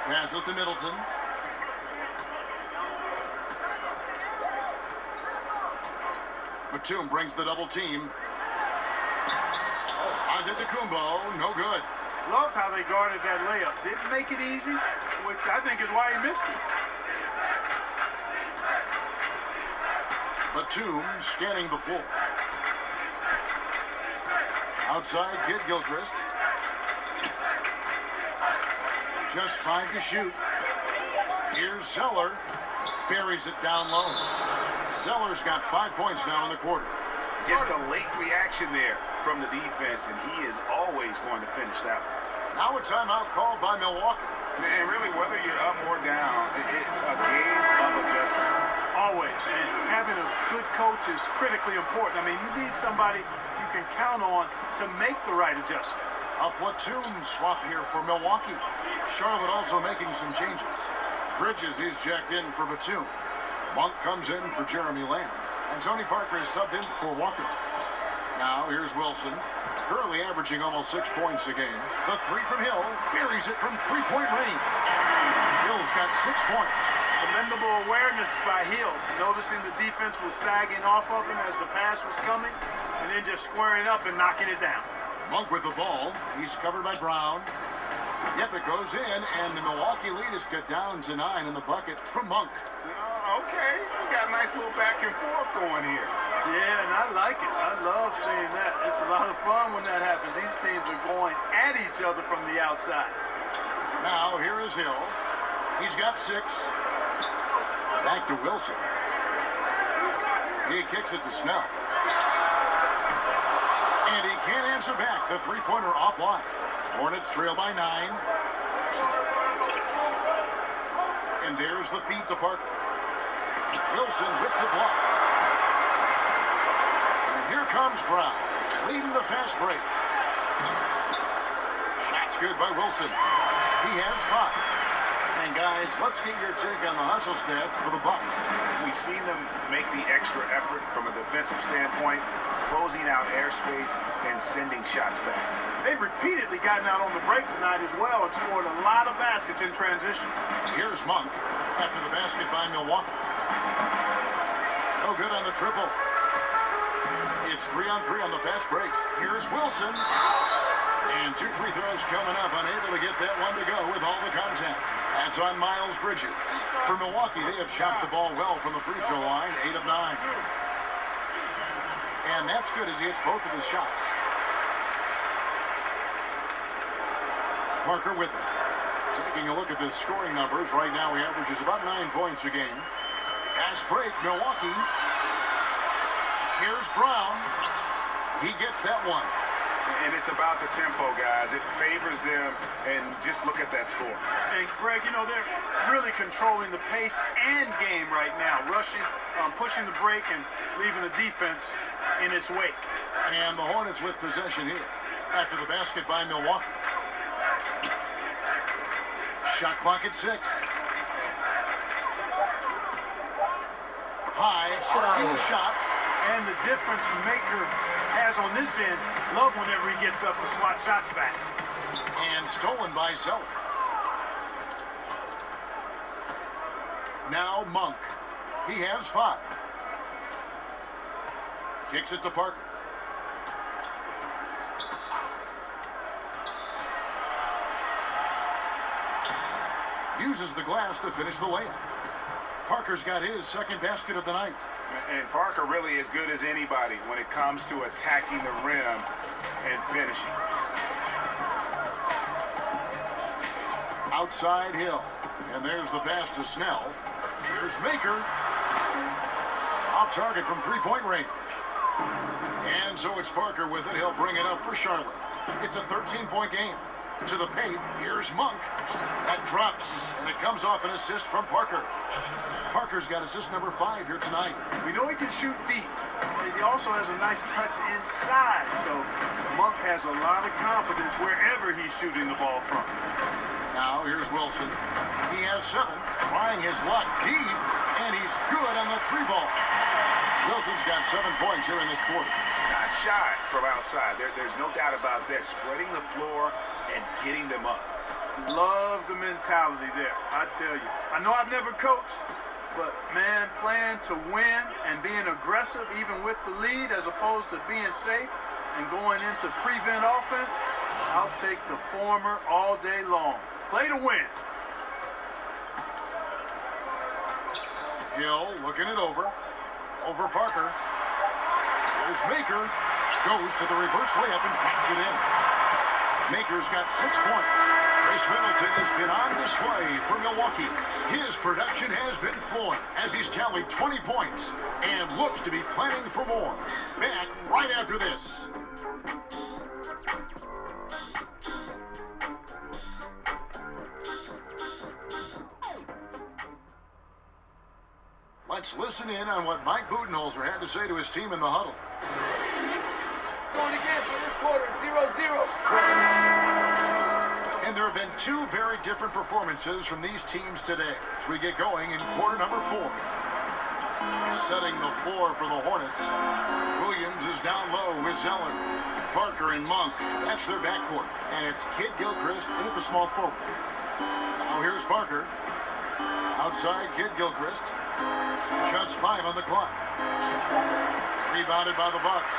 Passes to Middleton. Batum brings the double team. Antetokounmpo, no good. Loved how they guarded that layup. Didn't make it easy, which I think is why he missed it. Batum scanning the floor. Outside, Kid Gilchrist. Just 5 to shoot. Here's Zeller. Buries it down low. Zeller's got 5 points now in the quarter. Just a late reaction there from the defense, and he is always going to finish that one. Now a timeout called by Milwaukee. And really, whether you're up or down, it's a game of adjustments. Always. And having a good coach is critically important. I mean, you need somebody you can count on to make the right adjustment. A platoon swap here for Milwaukee. Charlotte also making some changes. Bridges is checked in for Batum. Monk comes in for Jeremy Lamb. And Tony Parker is subbed in for Walker. Now here's Wilson. currently averaging almost 6 points a game. The three from Hill buries it from three-point range. Hill's got 6 points. Commendable awareness by Hill, noticing the defense was sagging off of him as the pass was coming, and then just squaring up and knocking it down. Monk with the ball. He's covered by Brown. Yep, it goes in, and the Milwaukee lead is cut down to 9 in the bucket from Monk. Okay, we got a nice little back and forth going here. Yeah, and I like it. I love seeing that. It's a lot of fun when that happens. These teams are going at each other from the outside. Now, here is Hill. He's got 6. Back to Wilson. He kicks it to Snell. And he can't answer back. The three-pointer offline. Hornets trail by 9. And there's the feed to Parker. Wilson with the block. And here comes Brown, leading the fast break. Shot's good by Wilson. He has 5. And guys, let's get your take on the hustle stats for the Bucks. We've seen them make the extra effort from a defensive standpoint, closing out airspace and sending shots back. They've repeatedly gotten out on the break tonight as well and scored a lot of baskets in transition. Here's Monk after the basket by Milwaukee. No good on the triple. It's 3-on-3 on the fast break. Here's Wilson. And 2 free throws coming up. Unable to get that one to go with all the contact. That's on Miles Bridges. For Milwaukee, they have shot the ball well from the free throw line. 8 of 9. And that's good as he hits both of his shots. Parker with it. Taking a look at the scoring numbers. Right now he averages about 9 points a game. Fast break, Milwaukee. Here's Brown. He gets that one. And it's about the tempo, guys. It favors them, and just look at that score. And, Greg, you know, they're really controlling the pace and game right now. Rushing, pushing the break, and leaving the defense in its wake. And the Hornets with possession here after the basket by Milwaukee. Shot clock at 6. High, shot. And the difference maker has on this end, love whenever he gets up to swat shots back. And stolen by Zeller. Now Monk. He has 5. Kicks it to Parker. Uses the glass to finish the layup. Parker's got his second basket of the night. And Parker really is good as anybody when it comes to attacking the rim and finishing. Outside Hill. And there's the pass to Snell. Here's Maker. Off target from three-point range. And so it's Parker with it. He'll bring it up for Charlotte. It's a 13-point game. To the paint, here's Monk. That drops, and it comes off an assist from Parker. Parker's got assist number 5 here tonight. We know he can shoot deep. And he also has a nice touch inside, so Monk has a lot of confidence wherever he's shooting the ball from. Now, here's Wilson. He has 7, trying his luck deep, and he's good on the 3-ball. Wilson's got 7 points here in this quarter. Not shy from outside. There's no doubt about that. Spreading the floor and getting them up. Love the mentality there, I tell you. I know I've never coached, but, man, playing to win and being aggressive even with the lead as opposed to being safe and going into prevent offense, I'll take the former all day long. Play to win. Hill looking it over. Over Parker. There's Maker. Goes to the reverse layup and pops it in. Maker's got 6 points. Chris Middleton has been on display for Milwaukee. His production has been flowing as he's tallied 20 points and looks to be planning for more. Back right after this. Let's listen in on what Mike Budenholzer had to say to his team in the huddle. Let's do it again for this quarter, 0-0. And there have been 2 very different performances from these teams today as we get going in quarter number 4. setting the floor for the Hornets. Williams is down low with Zeller. Parker and Monk, that's their backcourt. And it's Kid Gilchrist in at the small forward. Now here's Parker. Outside, Kid Gilchrist. Just 5 on the clock. Rebounded by the Bucks.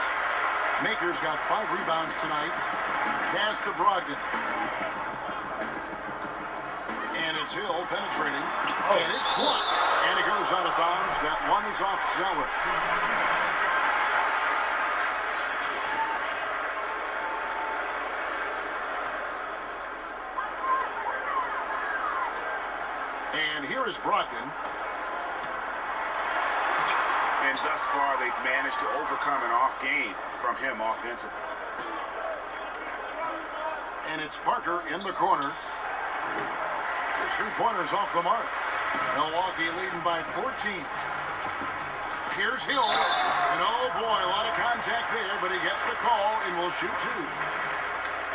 Maker's got 5 rebounds tonight. Pass to Brogdon. And it's Hill penetrating. And it's blocked. And it goes out of bounds. That one is off Zeller. And here is Brogdon. And thus far, they've managed to overcome an off game from him offensively. And it's Parker in the corner. His 3-pointers off the mark. Milwaukee leading by 14. Here's Hill. And oh boy, a lot of contact there, but he gets the call and will shoot 2.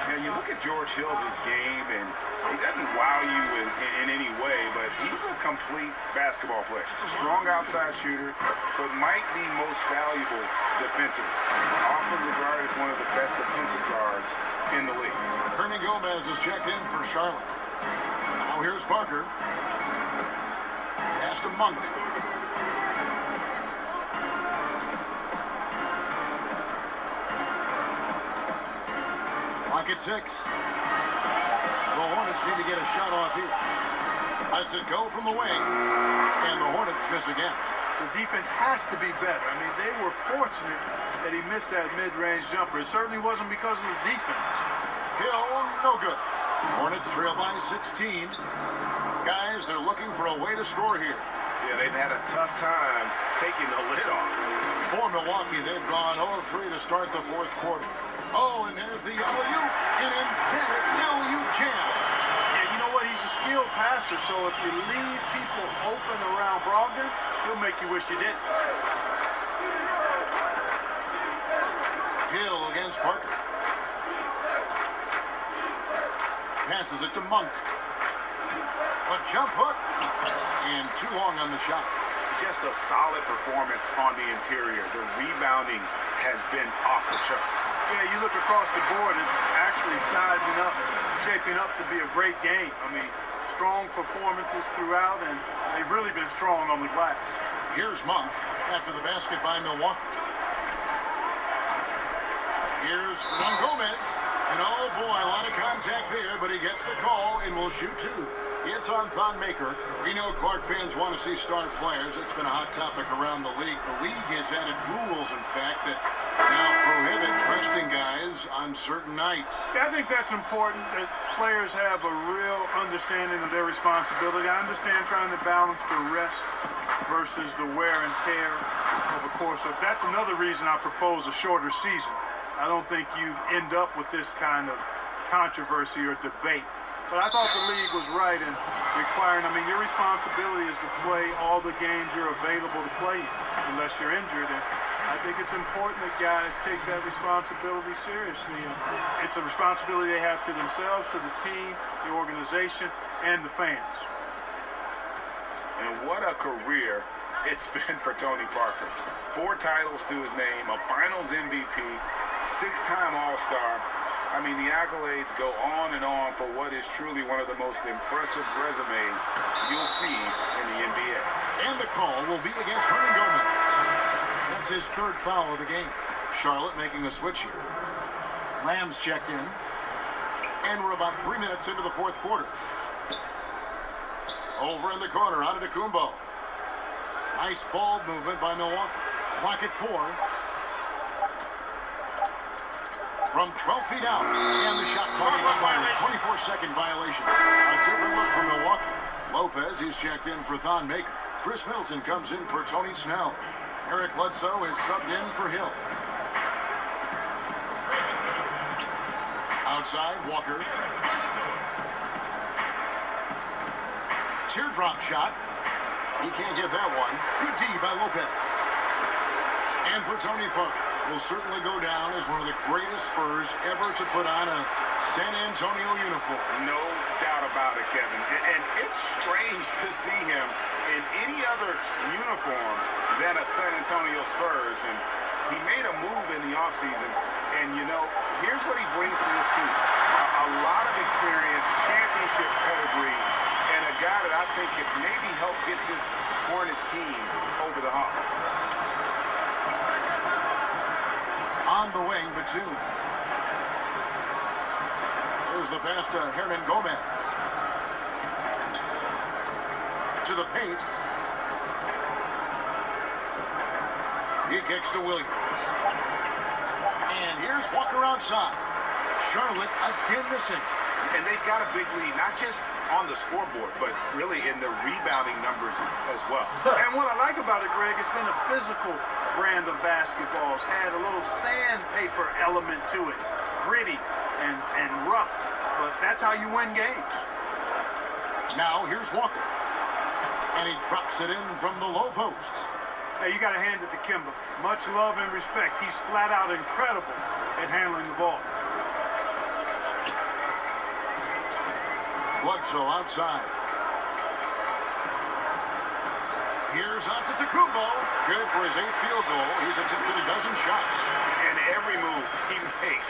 Now, you look at George Hill's game, and he doesn't wow you in any way, but he's a complete basketball player. Strong outside shooter, but might be most valuable defensively. Often regarded as one of the best defensive guards in the league. Hernan Gomez is checked in for Charlotte. Now here's Parker. Pass to Monk. Clock at 6. The Hornets need to get a shot off here. Lets it go from the wing. And the Hornets miss again. The defense has to be better. I mean, they were fortunate that he missed that mid-range jumper. It certainly wasn't because of the defense. Hill, no good. Hornets trail by 16. Guys, they're looking for a way to score here. Yeah, they've had a tough time taking the lid off. For Milwaukee, they've gone 0-3 to start the 4th quarter. Oh, and there's the alley-oop, an emphatic alley-oop jam. Yeah, you know what? He's a skilled passer, so if you leave people open around Brogdon, he'll make you wish you didn't. Hill against Parker. Passes it to Monk. A jump hook. And too long on the shot. Just a solid performance on the interior. The rebounding has been off the charts. Yeah, you look across the board, it's actually sizing up, shaping up to be a great game. I mean, strong performances throughout, and they've really been strong on the glass. Here's Monk after the basket by Milwaukee. Here's Hernan Gomez. And oh boy, a lot of contact there, but he gets the call and will shoot 2. It's on Thon Maker. We know Clark fans want to see star players. It's been a hot topic around the league. The league has added rules, in fact, that now prohibit resting guys on certain nights. Yeah, I think that's important, that players have a real understanding of their responsibility. I understand trying to balance the rest versus the wear and tear of a course. So that's another reason I propose a shorter season. I don't think you end up with this kind of controversy or debate. But I thought the league was right in requiring, I mean, your responsibility is to play all the games you're available to play unless you're injured. And I think it's important that guys take that responsibility seriously. It's a responsibility they have to themselves, to the team, the organization, and the fans. And what a career it's been for Tony Parker. 4 titles to his name, a Finals MVP, 6-time All-Star. I mean, the accolades go on and on for what is truly one of the most impressive resumes you'll see in the NBA. And the call will be against Hernan Gomez. That's his 3rd foul of the game. Charlotte making a switch here. Lamb's checked in. And we're about 3 minutes into the 4th quarter. Over in the corner, Antetokounmpo. Nice ball movement by Milwaukee. Clock at 4. From 12 feet out, and the shot clock expires. 24-second violation. A different look from Milwaukee. Lopez is checked in for Thon Maker. Chris Middleton comes in for Tony Snell. Eric Bledsoe is subbed in for Hill. Outside, Walker. Teardrop shot. He can't get that one. Good D by Lopez. And for Tony Parker, will certainly go down as one of the greatest Spurs ever to put on a San Antonio uniform. No doubt about it, Kevin. And it's strange to see him in any other uniform than a San Antonio Spurs. And he made a move in the offseason. And, you know, here's what he brings to this team. A lot of experience, championship pedigree, and a guy that I think could maybe help get this Hornets team over the hump. On the wing, Batum. Here's the pass to Hernan Gomez. To the paint. He kicks to Williams. And here's Walker outside. Charlotte again missing. And they've got a big lead, not just on the scoreboard, but really in the rebounding numbers as well. And what I like about it, Greg, it's been a physical brand of basketball. It's had a little sandpaper element to it. Gritty and rough. But that's how you win games. Now here's Walker. And he drops it in from the low post. Hey, you got to hand it to Kimba. Much love and respect. He's flat out incredible at handling the ball. Bledsoe outside. Here's Antetokounmpo. Good for his 8th field goal. He's attempted a dozen shots. And every move he makes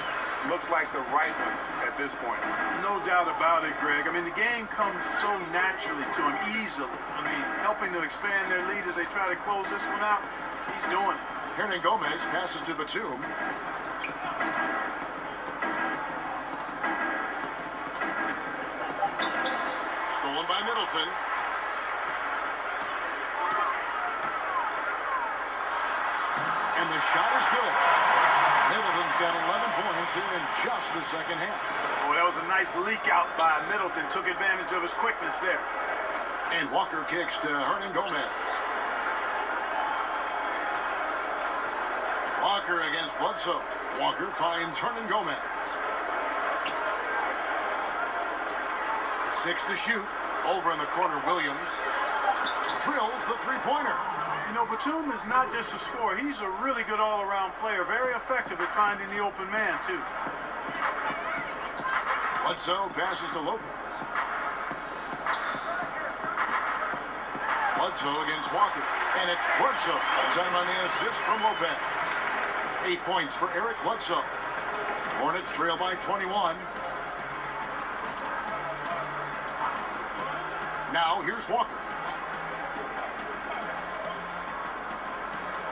looks like the right one at this point. No doubt about it, Greg. I mean, the game comes so naturally to him, easily. I mean, helping to expand their lead as they try to close this one out. He's doing it. Hernan Gomez passes to Batum. Stolen by Middleton. And the shot is good. Middleton's got 11 points here in just the second half. Oh, that was a nice leak out by Middleton. Took advantage of his quickness there. And Walker kicks to Hernan Gomez. Walker against Bledsoe. Walker finds Hernan Gomez. 6 to shoot. Over in the corner, Williams drills the three-pointer. You know, Batum is not just a scorer. He's a really good all-around player. Very effective at finding the open man, too. Bledsoe passes to Lopez. Bledsoe against Walker. And it's Bledsoe. Time on the assist from Lopez. 8 points for Eric Bledsoe. Hornets trail by 21. Now here's Walker.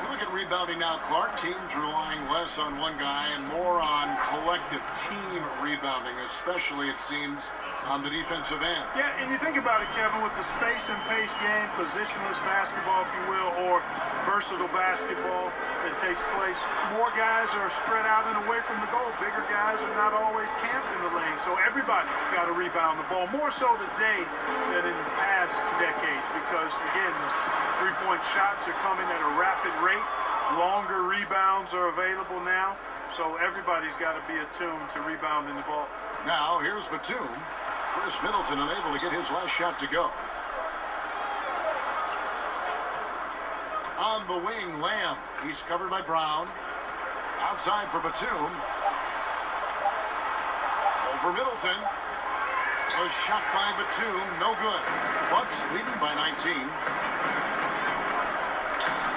Look at rebounding now, Clark. Teams relying less on one guy and more on collective team rebounding, especially, it seems, on the defensive end. Yeah, and you think about it, Kevin, with the space and pace game, positionless basketball, if you will, or versatile basketball that takes place, more guys are spread out and away from the goal. Bigger guys are not always camped in the lane, so everybody got to rebound the ball, more so today than in past decades, because, again, the three-point shots are coming at a rapid rate. Longer rebounds are available now, so everybody's got to be attuned to rebounding the ball. Now, here's Batum. Chris Middleton unable to get his last shot to go. On the wing, Lamb. He's covered by Brown. Outside for Batum. Over Middleton. A shot by Batum, no good. Bucks leading by 19.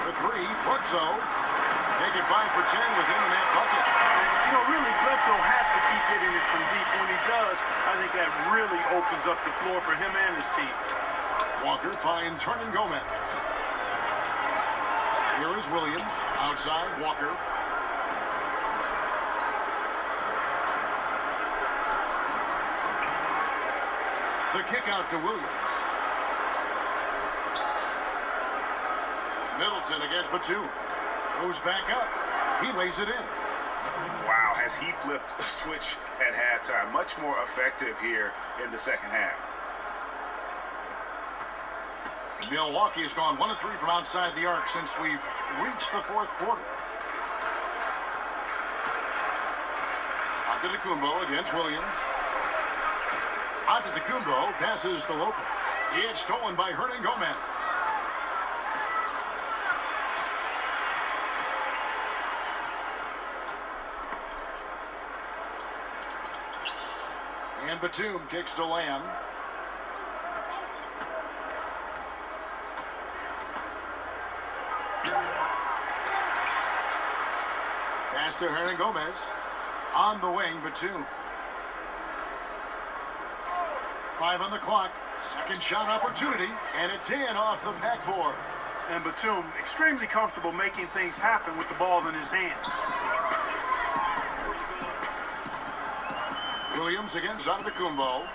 The three, Bledsoe. Make it 5 for 10 with him in that bucket. You know, really, Bledsoe has to keep hitting it from deep. When he does, I think that really opens up the floor for him and his team. Walker finds Hernan Gomez. Here is Williams. Outside, Walker. The kick out to Williams. Middleton against Batum. Goes back up. He lays it in. Wow, has he flipped a switch at halftime. Much more effective here in the second half. Milwaukee has gone 1 of 3 from outside the arc since we've reached the fourth quarter. Antetokounmpo against Williams. Antetokounmpo passes to Lopez. It's stolen by Hernan Gomez. And Batum kicks to Lamb. Pass to Hernan Gomez. On the wing, Batum. 5 on the clock. Second shot opportunity, and it's in off the backboard. And Batum, extremely comfortable making things happen with the ball in his hands. Williams against Antetokounmpo.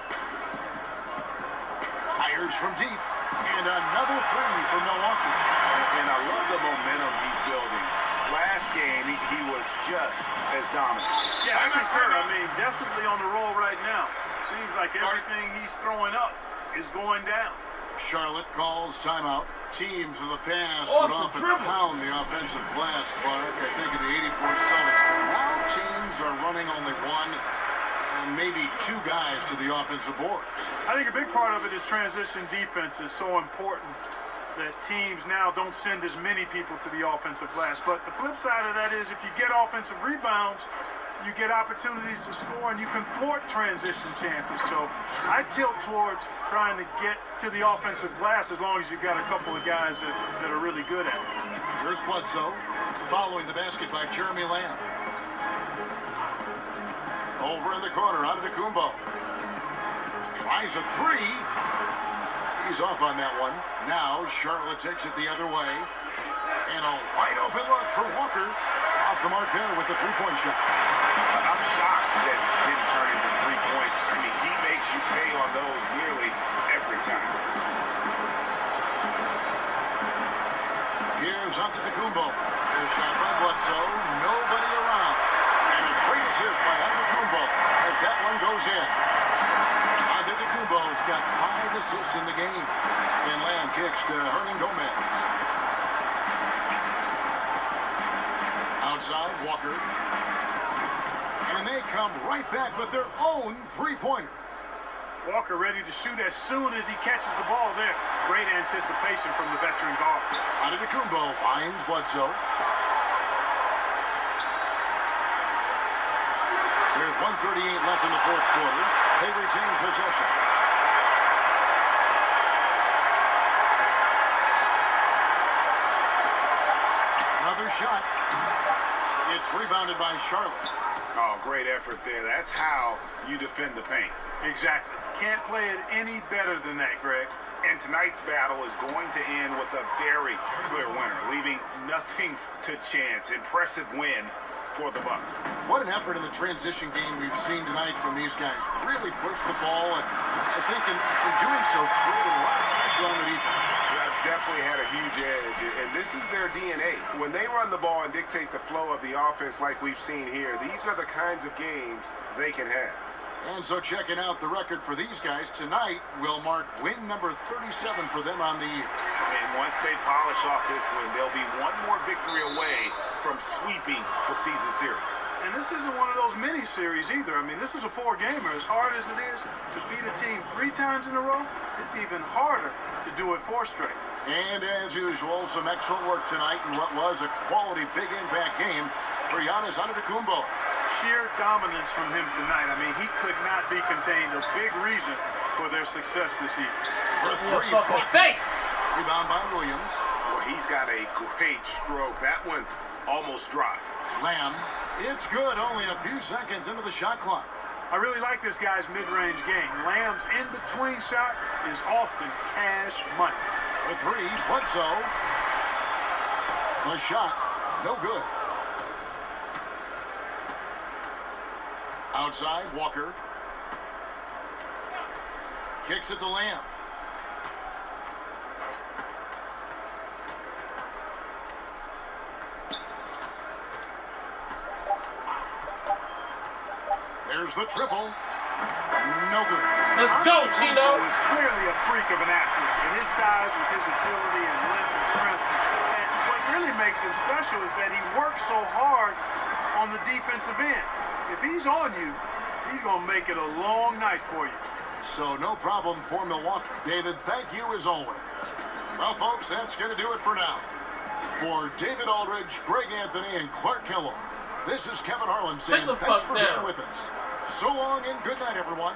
Fires from deep, and another three for Milwaukee. And I love the momentum he's building. Last game, he was just as dominant. Yeah, I concur. I mean, definitely on the roll right now. Seems like everything he's throwing up is going down. Charlotte calls timeout. Teams of the past would often pound the offensive glass, Clark. I think in the 84 Celtics. Now teams are running only one and maybe two guys to the offensive boards. I think a big part of it is transition defense is so important that teams now don't send as many people to the offensive glass. But the flip side of that is if you get offensive rebounds, you get opportunities to score, and you can thwart transition chances. So I tilt towards trying to get to the offensive glass as long as you've got a couple of guys that are really good at it. Here's Bledsoe following the basket by Jeremy Lamb. Over in the corner, Antetokounmpo. Tries a three. He's off on that one. Now Charlotte takes it the other way. And a wide open look for Walker. Off the mark there with the three-point shot. I'm shocked that it didn't turn into 3 points. I mean, he makes you pay on those nearly every time. Here's Antetokounmpo. There's shot by Bledsoe. Nobody around. And a great assist by Antetokounmpo as that one goes in. Antetokounmpo's got 5 assists in the game. And Lamb kicks to Hernan Gomez. Outside, Walker. And they come right back with their own three-pointer. Walker ready to shoot as soon as he catches the ball there. Great anticipation from the veteran guard. Antetokounmpo finds Bledsoe. There's 1:38 left in the fourth quarter. They retain possession. Another shot. It's rebounded by Charlotte. Oh, great effort there. That's how you defend the paint. Exactly. Can't play it any better than that, Greg. And tonight's battle is going to end with a very clear winner, leaving nothing to chance. Impressive win for the Bucks. What an effort in the transition game we've seen tonight from these guys. Really pushed the ball, and I think in doing so, created a lot of pressure on the defense. Definitely had a huge edge, and this is their DNA. When they run the ball and dictate the flow of the offense like we've seen here, these are the kinds of games they can have. And so checking out the record for these guys tonight will mark win number 37 for them on the year. And once they polish off this win, they'll be one more victory away from sweeping the season series. And this isn't one of those mini-series either. I mean, this is a 4-gamer. As hard as it is to beat a team 3 times in a row, it's even harder to do it 4 straight. And as usual, some excellent work tonight in what was a quality big impact game for Giannis Antetokounmpo. Sheer dominance from him tonight. I mean, he could not be contained. A big reason for their success this evening. For 3 Thanks. Rebound by Williams. Well, he's got a great stroke. That one almost dropped. Lamb. It's good. Only a few seconds into the shot clock. I really like this guy's mid-range game. Lamb's in-between shot is often cash money. The 3, Bledsoe. The shot, no good. Outside, Walker. Kicks it to Lamb. There's the triple. No good. Let's go, Chino. He's clearly a freak of an athlete. With his size, with his agility and length and strength. And what really makes him special is that he works so hard on the defensive end. If he's on you, he's going to make it a long night for you. So no problem for Milwaukee. David, thank you as always. Well, folks, that's going to do it for now. For David Aldridge, Greg Anthony, and Clark Kellogg, this is Kevin Harlan saying thanks for being with us. So long and good night, everyone.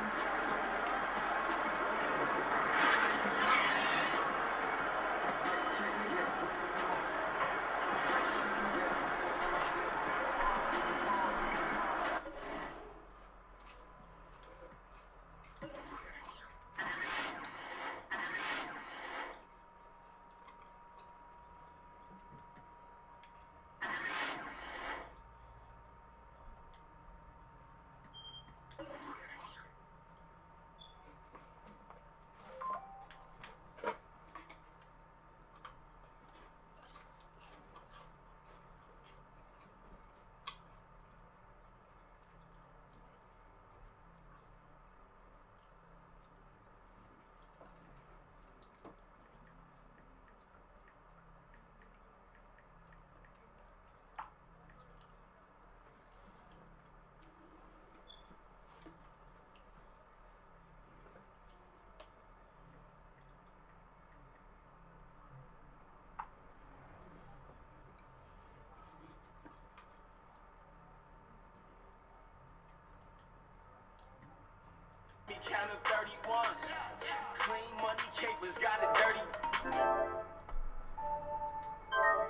Me count of 31.